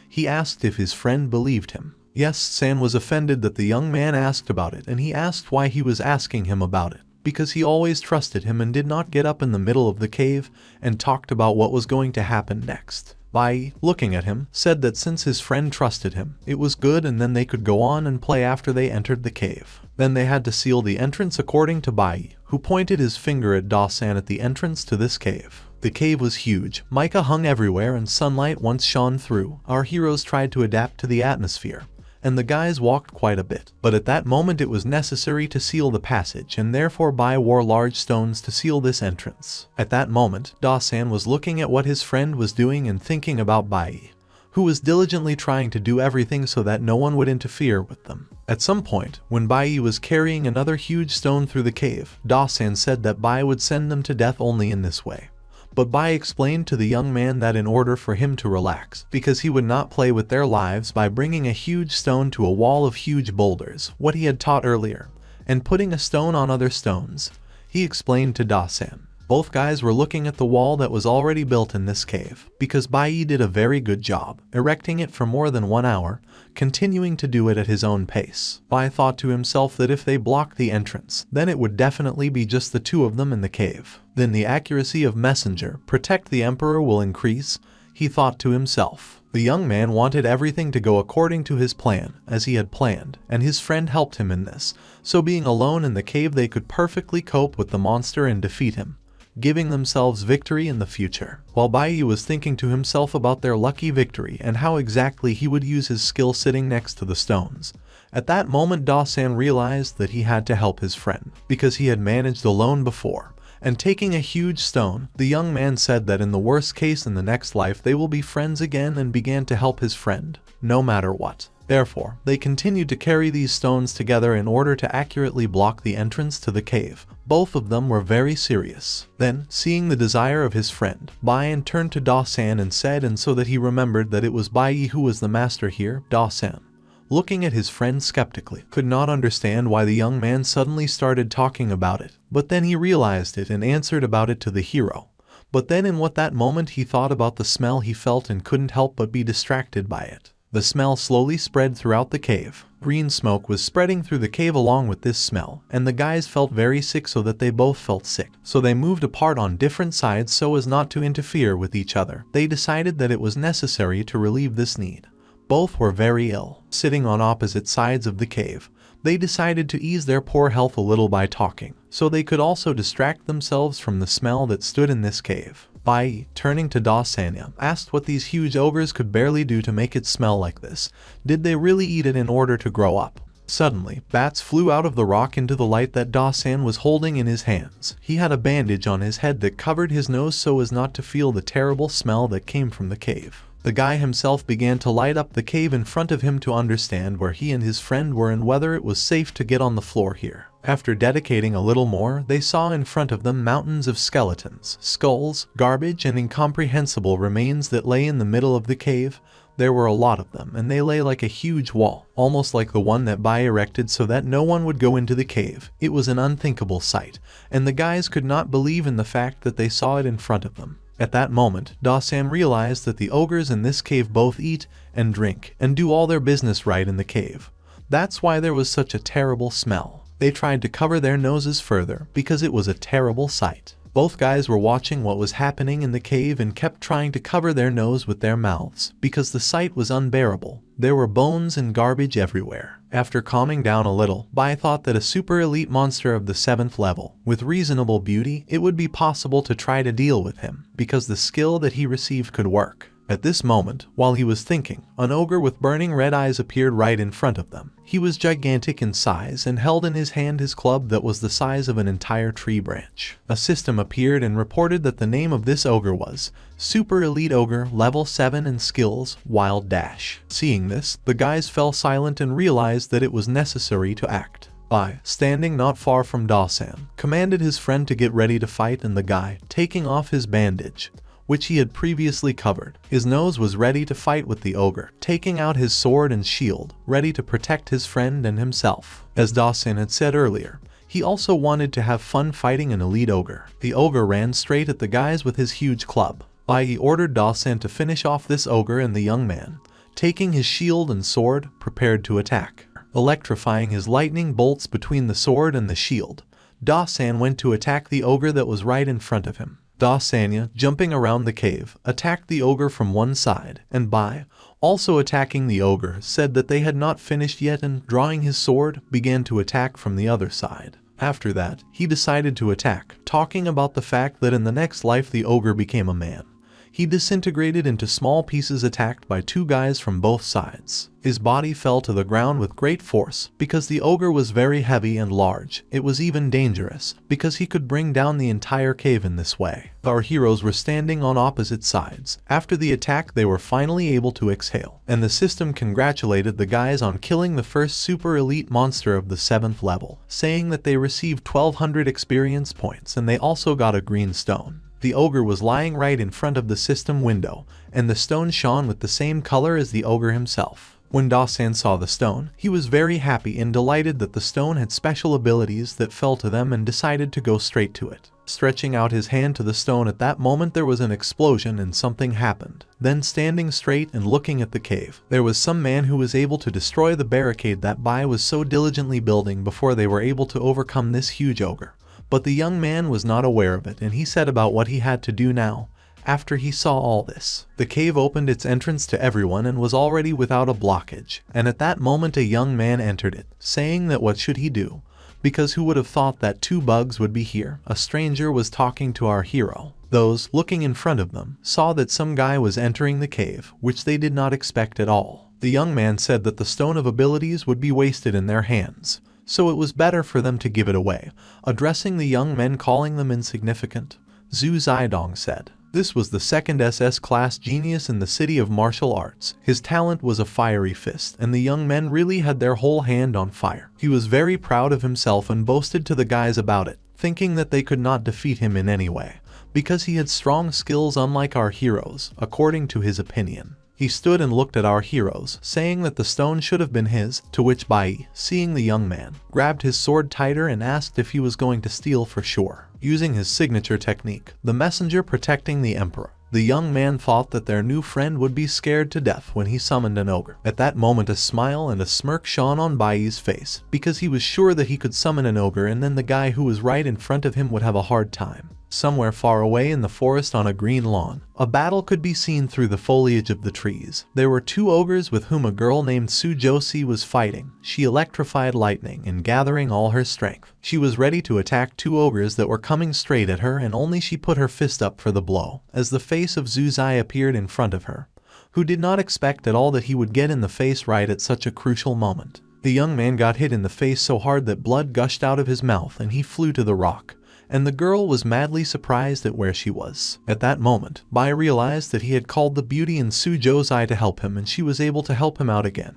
he asked if his friend believed him. Yes, San was offended that the young man asked about it, and he asked why he was asking him about it, because he always trusted him and did not get up in the middle of the cave and talked about what was going to happen next. Bai Yi, looking at him, said that since his friend trusted him, it was good and then they could go on and play after they entered the cave. Then they had to seal the entrance according to Bai Yi, who pointed his finger at Da-san at the entrance to this cave. The cave was huge, mica hung everywhere and sunlight once shone through. Our heroes tried to adapt to the atmosphere, and the guys walked quite a bit. But at that moment it was necessary to seal the passage, and therefore Bai wore large stones to seal this entrance. At that moment, Da-san was looking at what his friend was doing and thinking about Bai Yi, who was diligently trying to do everything so that no one would interfere with them. At some point, when Bai Yi was carrying another huge stone through the cave, Da-san said that Bai would send them to death only in this way. But Bai explained to the young man that in order for him to relax, because he would not play with their lives by bringing a huge stone to a wall of huge boulders, what he had taught earlier, and putting a stone on other stones, he explained to Da-san. Both guys were looking at the wall that was already built in this cave, because Bai Yi did a very good job, erecting it for more than 1 hour, continuing to do it at his own pace. Bai thought to himself that if they blocked the entrance, then it would definitely be just the two of them in the cave. Then the accuracy of messenger, protect the emperor, will increase, he thought to himself. The young man wanted everything to go according to his plan, as he had planned, and his friend helped him in this, so being alone in the cave they could perfectly cope with the monster and defeat him, giving themselves victory in the future. While Bai Yi was thinking to himself about their lucky victory and how exactly he would use his skill sitting next to the stones, at that moment Da-san realized that he had to help his friend, because he had managed alone before. And taking a huge stone, the young man said that in the worst case in the next life they will be friends again, and began to help his friend, no matter what. Therefore, they continued to carry these stones together in order to accurately block the entrance to the cave. Both of them were very serious. Then, seeing the desire of his friend, Bai turned to Da-san and said, and so that he remembered that it was Bai Yi who was the master here, Da-san, looking at his friend skeptically, could not understand why the young man suddenly started talking about it, but then he realized it and answered about it to the hero. But then in that moment he thought about the smell he felt and couldn't help but be distracted by it. The smell slowly spread throughout the cave. Green smoke was spreading through the cave along with this smell, and the guys felt very sick, so that they both felt sick. So they moved apart on different sides so as not to interfere with each other. They decided that it was necessary to relieve this need. Both were very ill. Sitting on opposite sides of the cave, they decided to ease their poor health a little by talking, so they could also distract themselves from the smell that stood in this cave. Bai Yi, turning to Da-san, asked what these huge ogres could barely do to make it smell like this. Did they really eat it in order to grow up? Suddenly, bats flew out of the rock into the light that Da-san was holding in his hands. He had a bandage on his head that covered his nose so as not to feel the terrible smell that came from the cave. The guy himself began to light up the cave in front of him to understand where he and his friend were and whether it was safe to get on the floor here. After dedicating a little more, they saw in front of them mountains of skeletons, skulls, garbage, and incomprehensible remains that lay in the middle of the cave. There were a lot of them, and they lay like a huge wall, almost like the one that Bai erected so that no one would go into the cave. It was an unthinkable sight, and the guys could not believe in the fact that they saw it in front of them. At that moment, Da-san realized that the ogres in this cave both eat and drink and do all their business right in the cave. That's why there was such a terrible smell. They tried to cover their noses further because it was a terrible sight. Both guys were watching what was happening in the cave and kept trying to cover their nose with their mouths because the sight was unbearable. There were bones and garbage everywhere. After calming down a little, Bai thought that a super elite monster of the 7th level, with reasonable beauty, it would be possible to try to deal with him, because the skill that he received could work. At this moment, while he was thinking, an ogre with burning red eyes appeared right in front of them. He was gigantic in size and held in his hand his club that was the size of an entire tree branch. A system appeared and reported that the name of this ogre was Super Elite Ogre, Level 7 and Skills, Wild Dash. Seeing this, the guys fell silent and realized that it was necessary to act. Bai, standing not far from Da-san, commanded his friend to get ready to fight, and the guy, taking off his bandage, which he had previously covered, his nose, was ready to fight with the ogre, taking out his sword and shield, ready to protect his friend and himself. As Da-san had said earlier, he also wanted to have fun fighting an elite ogre. The ogre ran straight at the guys with his huge club. Bai Yi ordered Da-san to finish off this ogre, and the young man, taking his shield and sword, prepared to attack. Electrifying his lightning bolts between the sword and the shield, Da-san went to attack the ogre that was right in front of him. Da-sanya, jumping around the cave, attacked the ogre from one side, and Bai, also attacking the ogre, said that they had not finished yet and, drawing his sword, began to attack from the other side. After that, he decided to attack, talking about the fact that in the next life the ogre became a man. He disintegrated into small pieces attacked by two guys from both sides. His body fell to the ground with great force because the ogre was very heavy and large. It was even dangerous because he could bring down the entire cave in this way. Our heroes were standing on opposite sides. After the attack they were finally able to exhale, and the system congratulated the guys on killing the first super elite monster of the 7th level, saying that they received 1200 experience points and they also got a green stone. The ogre was lying right in front of the system window, and the stone shone with the same color as the ogre himself. When Da-san saw the stone, he was very happy and delighted that the stone had special abilities that fell to them and decided to go straight to it. Stretching out his hand to the stone, at that moment there was an explosion and something happened. Then, standing straight and looking at the cave, there was some man who was able to destroy the barricade that Bai was so diligently building before they were able to overcome this huge ogre. But the young man was not aware of it, and he said about what he had to do now. After he saw all this, the cave opened its entrance to everyone and was already without a blockage, and at that moment a young man entered it, saying that what should he do? Because who would have thought that two bugs would be here? A stranger was talking to our hero. Those, looking in front of them, saw that some guy was entering the cave, which they did not expect at all. The young man said that the stone of abilities would be wasted in their hands, so it was better for them to give it away. Addressing the young men, calling them insignificant, Zhu Zidong said, this was the second SS class genius in the city of martial arts. His talent was a fiery fist, and the young men really had their whole hand on fire. He was very proud of himself and boasted to the guys about it, thinking that they could not defeat him in any way, because he had strong skills unlike our heroes, according to his opinion. He stood and looked at our heroes, saying that the stone should have been his, to which Bai Yi, seeing the young man, grabbed his sword tighter and asked if he was going to steal for sure. Using his signature technique, the messenger protecting the emperor, the young man thought that their new friend would be scared to death when he summoned an ogre. At that moment a smile and a smirk shone on Bai Yi's face, because he was sure that he could summon an ogre and then the guy who was right in front of him would have a hard time. Somewhere far away in the forest on a green lawn, a battle could be seen through the foliage of the trees. There were two ogres with whom a girl named Su Josie was fighting. She electrified lightning and gathering all her strength, she was ready to attack two ogres that were coming straight at her, and only she put her fist up for the blow, as the face of Zhu Zai appeared in front of her, who did not expect at all that he would get in the face right at such a crucial moment. The young man got hit in the face so hard that blood gushed out of his mouth and he flew to the rock. And the girl was madly surprised at where she was. At that moment, Bai realized that he had called the beauty in Su Josei to help him, and she was able to help him out again,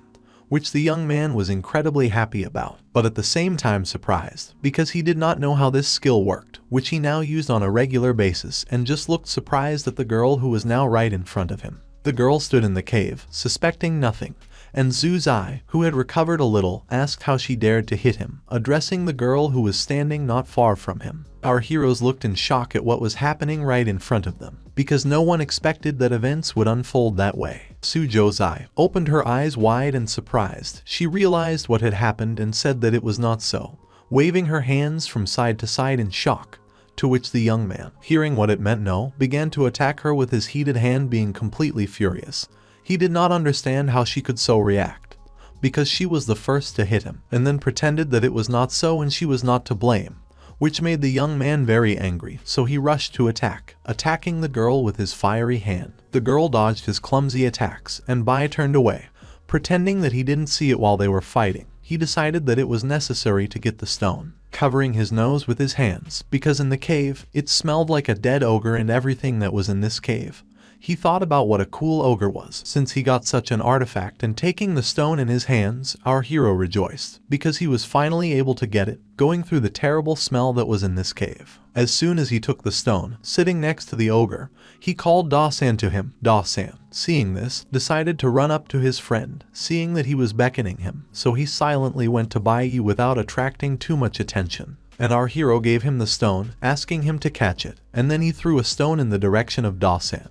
which the young man was incredibly happy about, but at the same time surprised, because he did not know how this skill worked, which he now used on a regular basis, and just looked surprised at the girl who was now right in front of him. The girl stood in the cave, suspecting nothing, and Zhu Zai, who had recovered a little, asked how she dared to hit him, addressing the girl who was standing not far from him. Our heroes looked in shock at what was happening right in front of them, because no one expected that events would unfold that way. Su Josei opened her eyes wide and surprised. She realized what had happened and said that it was not so, waving her hands from side to side in shock, to which the young man, hearing what it meant began to attack her with his heated hand, being completely furious. He did not understand how she could so react, because she was the first to hit him, and then pretended that it was not so and she was not to blame, which made the young man very angry, so he rushed to attack, attacking the girl with his fiery hand. The girl dodged his clumsy attacks, and Bai turned away, pretending that he didn't see it while they were fighting. He decided that it was necessary to get the stone, covering his nose with his hands, because in the cave, it smelled like a dead ogre and everything that was in this cave. He thought about what a cool ogre was, since he got such an artifact, and taking the stone in his hands, our hero rejoiced, because he was finally able to get it, going through the terrible smell that was in this cave. As soon as he took the stone, sitting next to the ogre, he called Da-san to him. Da-san, seeing this, decided to run up to his friend, seeing that he was beckoning him, so he silently went to Bai Yi without attracting too much attention. And our hero gave him the stone, asking him to catch it, and then he threw a stone in the direction of Da-san,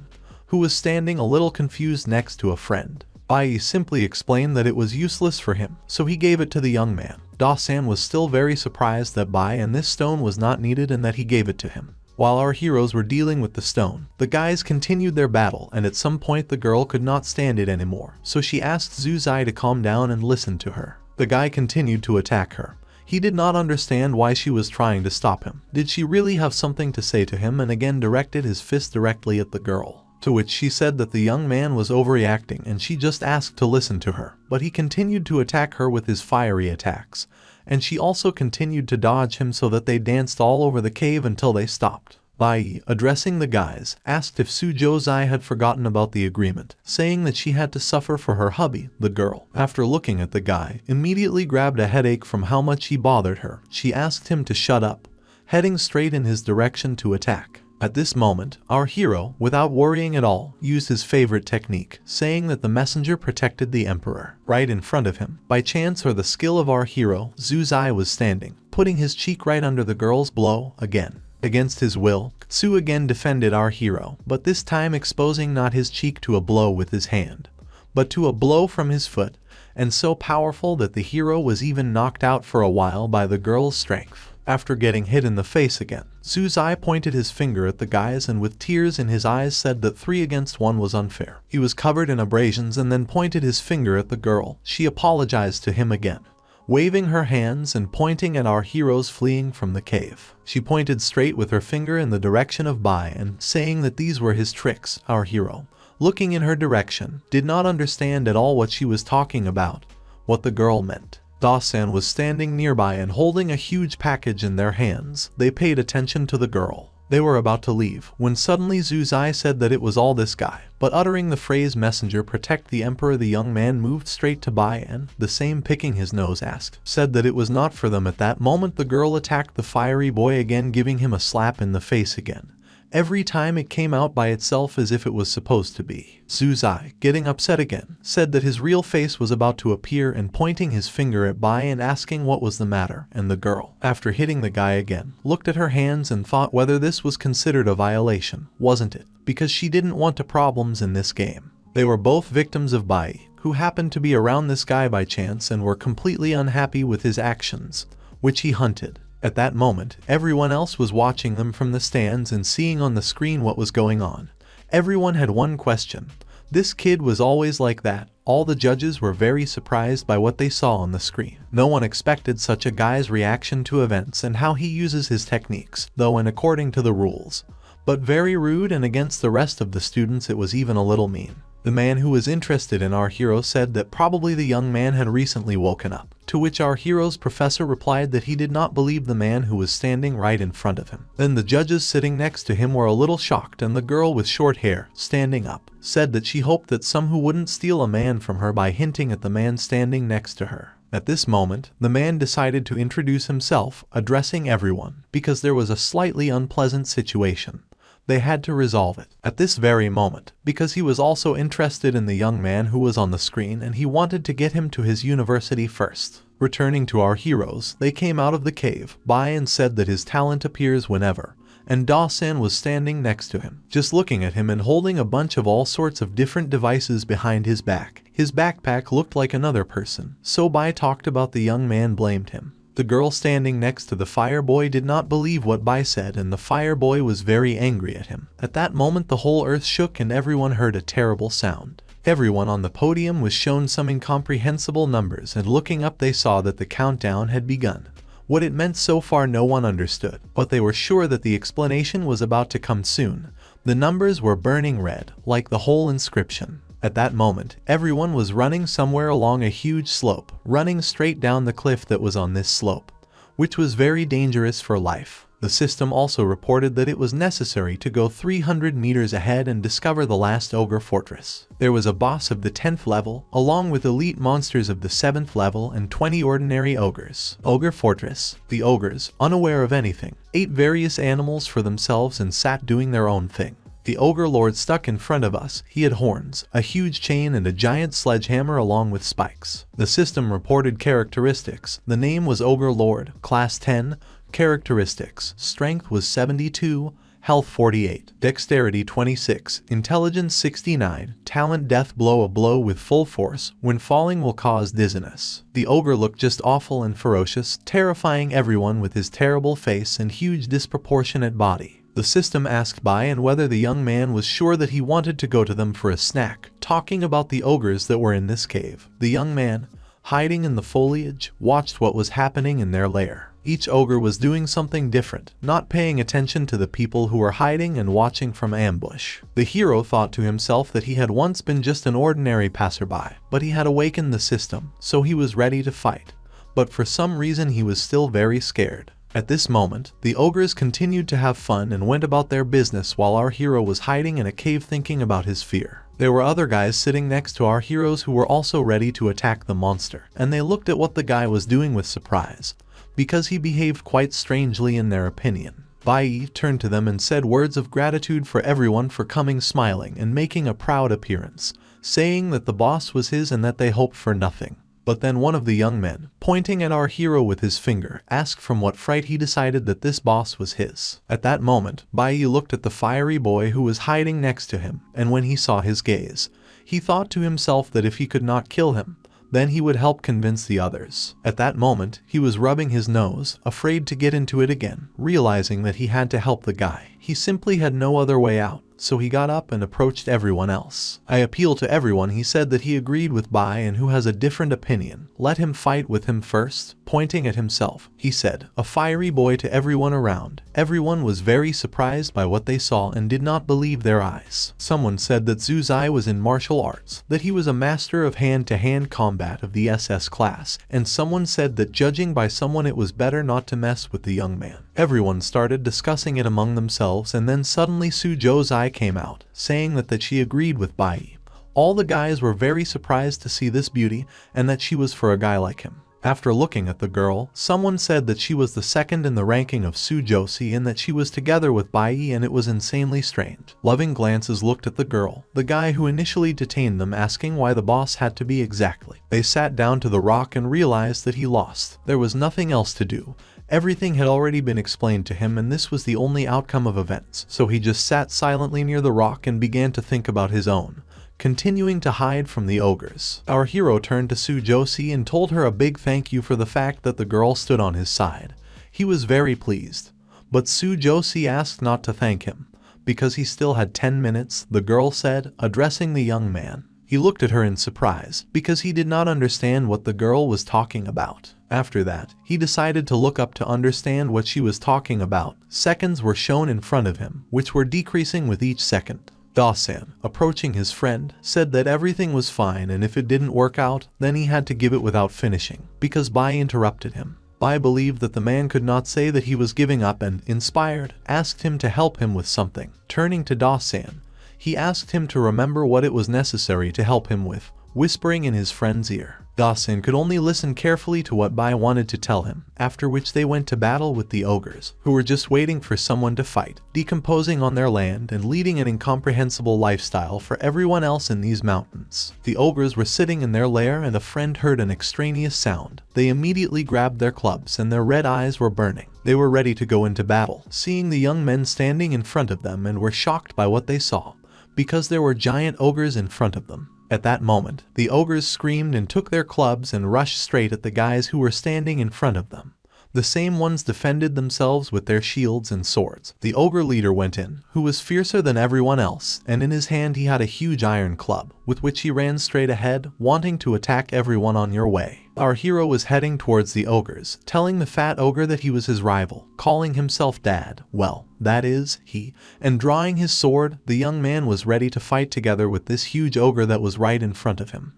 who was standing a little confused next to a friend. Bai Yi simply explained that it was useless for him, so he gave it to the young man. Da-san was still very surprised that Bai and this stone was not needed and that he gave it to him. While our heroes were dealing with the stone, the guys continued their battle, and at some point the girl could not stand it anymore, so she asked Zuzai to calm down and listen to her. The guy continued to attack her. He did not understand why she was trying to stop him. Did she really have something to say to him, and again directed his fist directly at the girl. To which she said that the young man was overreacting and she just asked to listen to her, but he continued to attack her with his fiery attacks. And she also continued to dodge him so that they danced all over the cave until they stopped. Bai Yi, addressing the guys, asked if Suzhou had forgotten about the agreement, saying that she had to suffer for her hubby, the girl. After looking at the guy, immediately grabbed a headache from how much he bothered her. She asked him to shut up, heading straight in his direction to attack. At this moment, our hero, without worrying at all, used his favorite technique, saying that the messenger protected the emperor. Right in front of him, by chance or the skill of our hero, Zuzai was standing, putting his cheek right under the girl's blow again. Against his will, Tsu again defended our hero, but this time exposing not his cheek to a blow with his hand, but to a blow from his foot, and so powerful that the hero was even knocked out for a while by the girl's strength. After getting hit in the face again, Zuzai pointed his finger at the guys and with tears in his eyes said that 3 against 1 was unfair. He was covered in abrasions and then pointed his finger at the girl. She apologized to him again, waving her hands and pointing at our heroes fleeing from the cave. She pointed straight with her finger in the direction of Bai and saying that these were his tricks. Our hero, looking in her direction, did not understand at all what she was talking about, what the girl meant. Da-san was standing nearby and holding a huge package in their hands. They paid attention to the girl. They were about to leave, when suddenly Zuzai said that it was all this guy. But uttering the phrase messenger protect the emperor, the young man moved straight to Bai and, the same picking his nose, said that it was not for them. At that moment the girl attacked the fiery boy again, giving him a slap in the face again. Every time it came out by itself as if it was supposed to be. Zuzai, getting upset again, said that his real face was about to appear and pointing his finger at Bai and asking what was the matter, and the girl, after hitting the guy again, looked at her hands and thought whether this was considered a violation, wasn't it? Because she didn't want problems in this game. They were both victims of Bai Yi, who happened to be around this guy by chance and were completely unhappy with his actions, which he hunted. At that moment, everyone else was watching them from the stands and seeing on the screen what was going on. Everyone had one question. This kid was always like that. All the judges were very surprised by what they saw on the screen. No one expected such a guy's reaction to events and how he uses his techniques, though and according to the rules. But very rude, and against the rest of the students it was even a little mean. The man who was interested in our hero said that probably the young man had recently woken up, to which our hero's professor replied that he did not believe the man who was standing right in front of him. Then the judges sitting next to him were a little shocked, and the girl with short hair, standing up, said that she hoped that some who wouldn't steal a man from her by hinting at the man standing next to her. At this moment, the man decided to introduce himself, addressing everyone, because there was a slightly unpleasant situation. They had to resolve it at this very moment, because he was also interested in the young man who was on the screen and he wanted to get him to his university first. Returning to our heroes, they came out of the cave. Bai and said that his talent appears whenever, and Da-san was standing next to him, just looking at him and holding a bunch of all sorts of different devices behind his back. His backpack looked like another person, so Bai talked about the young man, blamed him. The girl standing next to the fire boy did not believe what Bai said, and the fire boy was very angry at him. At that moment the whole earth shook and everyone heard a terrible sound. Everyone on the podium was shown some incomprehensible numbers, and looking up they saw that the countdown had begun. What it meant so far no one understood, but they were sure that the explanation was about to come soon. The numbers were burning red, like the whole inscription. At that moment, everyone was running somewhere along a huge slope, running straight down the cliff that was on this slope, which was very dangerous for life. The system also reported that it was necessary to go 300 meters ahead and discover the last ogre fortress. There was a boss of the 10th level, along with elite monsters of the 7th level and 20 ordinary ogres. Ogre fortress. The ogres, unaware of anything, ate various animals for themselves and sat doing their own thing. The ogre lord stuck in front of us. He had horns, a huge chain and a giant sledgehammer along with spikes. The system reported characteristics. The name was Ogre Lord, class 10, characteristics, strength was 72, health 48, dexterity 26, intelligence 69, talent death blow, a blow with full force, when falling will cause dizziness. The ogre looked just awful and ferocious, terrifying everyone with his terrible face and huge disproportionate body. The system asked Bai and whether the young man was sure that he wanted to go to them for a snack, talking about the ogres that were in this cave. The young man, hiding in the foliage, watched what was happening in their lair. Each ogre was doing something different, not paying attention to the people who were hiding and watching from ambush. The hero thought to himself that he had once been just an ordinary passerby, but he had awakened the system, so he was ready to fight. But for some reason he was still very scared. At this moment, the ogres continued to have fun and went about their business while our hero was hiding in a cave thinking about his fear. There were other guys sitting next to our heroes who were also ready to attack the monster, and they looked at what the guy was doing with surprise, because he behaved quite strangely in their opinion. Bai Yi turned to them and said words of gratitude for everyone for coming smiling and making a proud appearance, saying that the boss was his and that they hoped for nothing. But then one of the young men, pointing at our hero with his finger, asked from what fright he decided that this boss was his. At that moment, Bai Yi looked at the fiery boy who was hiding next to him, and when he saw his gaze, he thought to himself that if he could not kill him, then he would help convince the others. At that moment, he was rubbing his nose, afraid to get into it again, realizing that he had to help the guy. He simply had no other way out. So he got up and approached everyone else. I appeal to everyone. He said that he agreed with Bai and who has a different opinion. Let him fight with him first. Pointing at himself, he said, a fiery boy to everyone around. Everyone was very surprised by what they saw and did not believe their eyes. Someone said that Zuzai was in martial arts, that he was a master of hand-to-hand combat of the SS class, and someone said that judging by someone it was better not to mess with the young man. Everyone started discussing it among themselves, and then suddenly Suzai came out, saying that she agreed with Bai Yi. All the guys were very surprised to see this beauty and that she was for a guy like him. After looking at the girl, someone said that she was the second in the ranking of Sujosi and that she was together with Bai Yi, and it was insanely strange. Loving glances looked at the girl, the guy who initially detained them, asking why the boss had to be exactly. They sat down to the rock and realized that he lost. There was nothing else to do. Everything had already been explained to him and this was the only outcome of events, so he just sat silently near the rock and began to think about his own, continuing to hide from the ogres. Our hero turned to Sujosi and told her a big thank you for the fact that the girl stood on his side. He was very pleased, but Sujosi asked not to thank him, because he still had 10 minutes, the girl said, addressing the young man. He looked at her in surprise, because he did not understand what the girl was talking about. After that, he decided to look up to understand what she was talking about. Seconds were shown in front of him, which were decreasing with each second. Dasan, approaching his friend, said that everything was fine and if it didn't work out, then he had to give it without finishing, because Bai interrupted him. Bai believed that the man could not say that he was giving up and, inspired, asked him to help him with something. Turning to Dasan, he asked him to remember what it was necessary to help him with, whispering in his friend's ear. Dasan could only listen carefully to what Bai wanted to tell him, after which they went to battle with the ogres, who were just waiting for someone to fight, decomposing on their land and leading an incomprehensible lifestyle for everyone else in these mountains. The ogres were sitting in their lair and a friend heard an extraneous sound. They immediately grabbed their clubs and their red eyes were burning. They were ready to go into battle, seeing the young men standing in front of them and were shocked by what they saw, because there were giant ogres in front of them. At that moment, the ogres screamed and took their clubs and rushed straight at the guys who were standing in front of them. The same ones defended themselves with their shields and swords. The ogre leader went in, who was fiercer than everyone else, and in his hand he had a huge iron club, with which he ran straight ahead, wanting to attack everyone on your way. Our hero was heading towards the ogres, telling the fat ogre that he was his rival, calling himself Dad, well, that is, he, and drawing his sword, the young man was ready to fight together with this huge ogre that was right in front of him.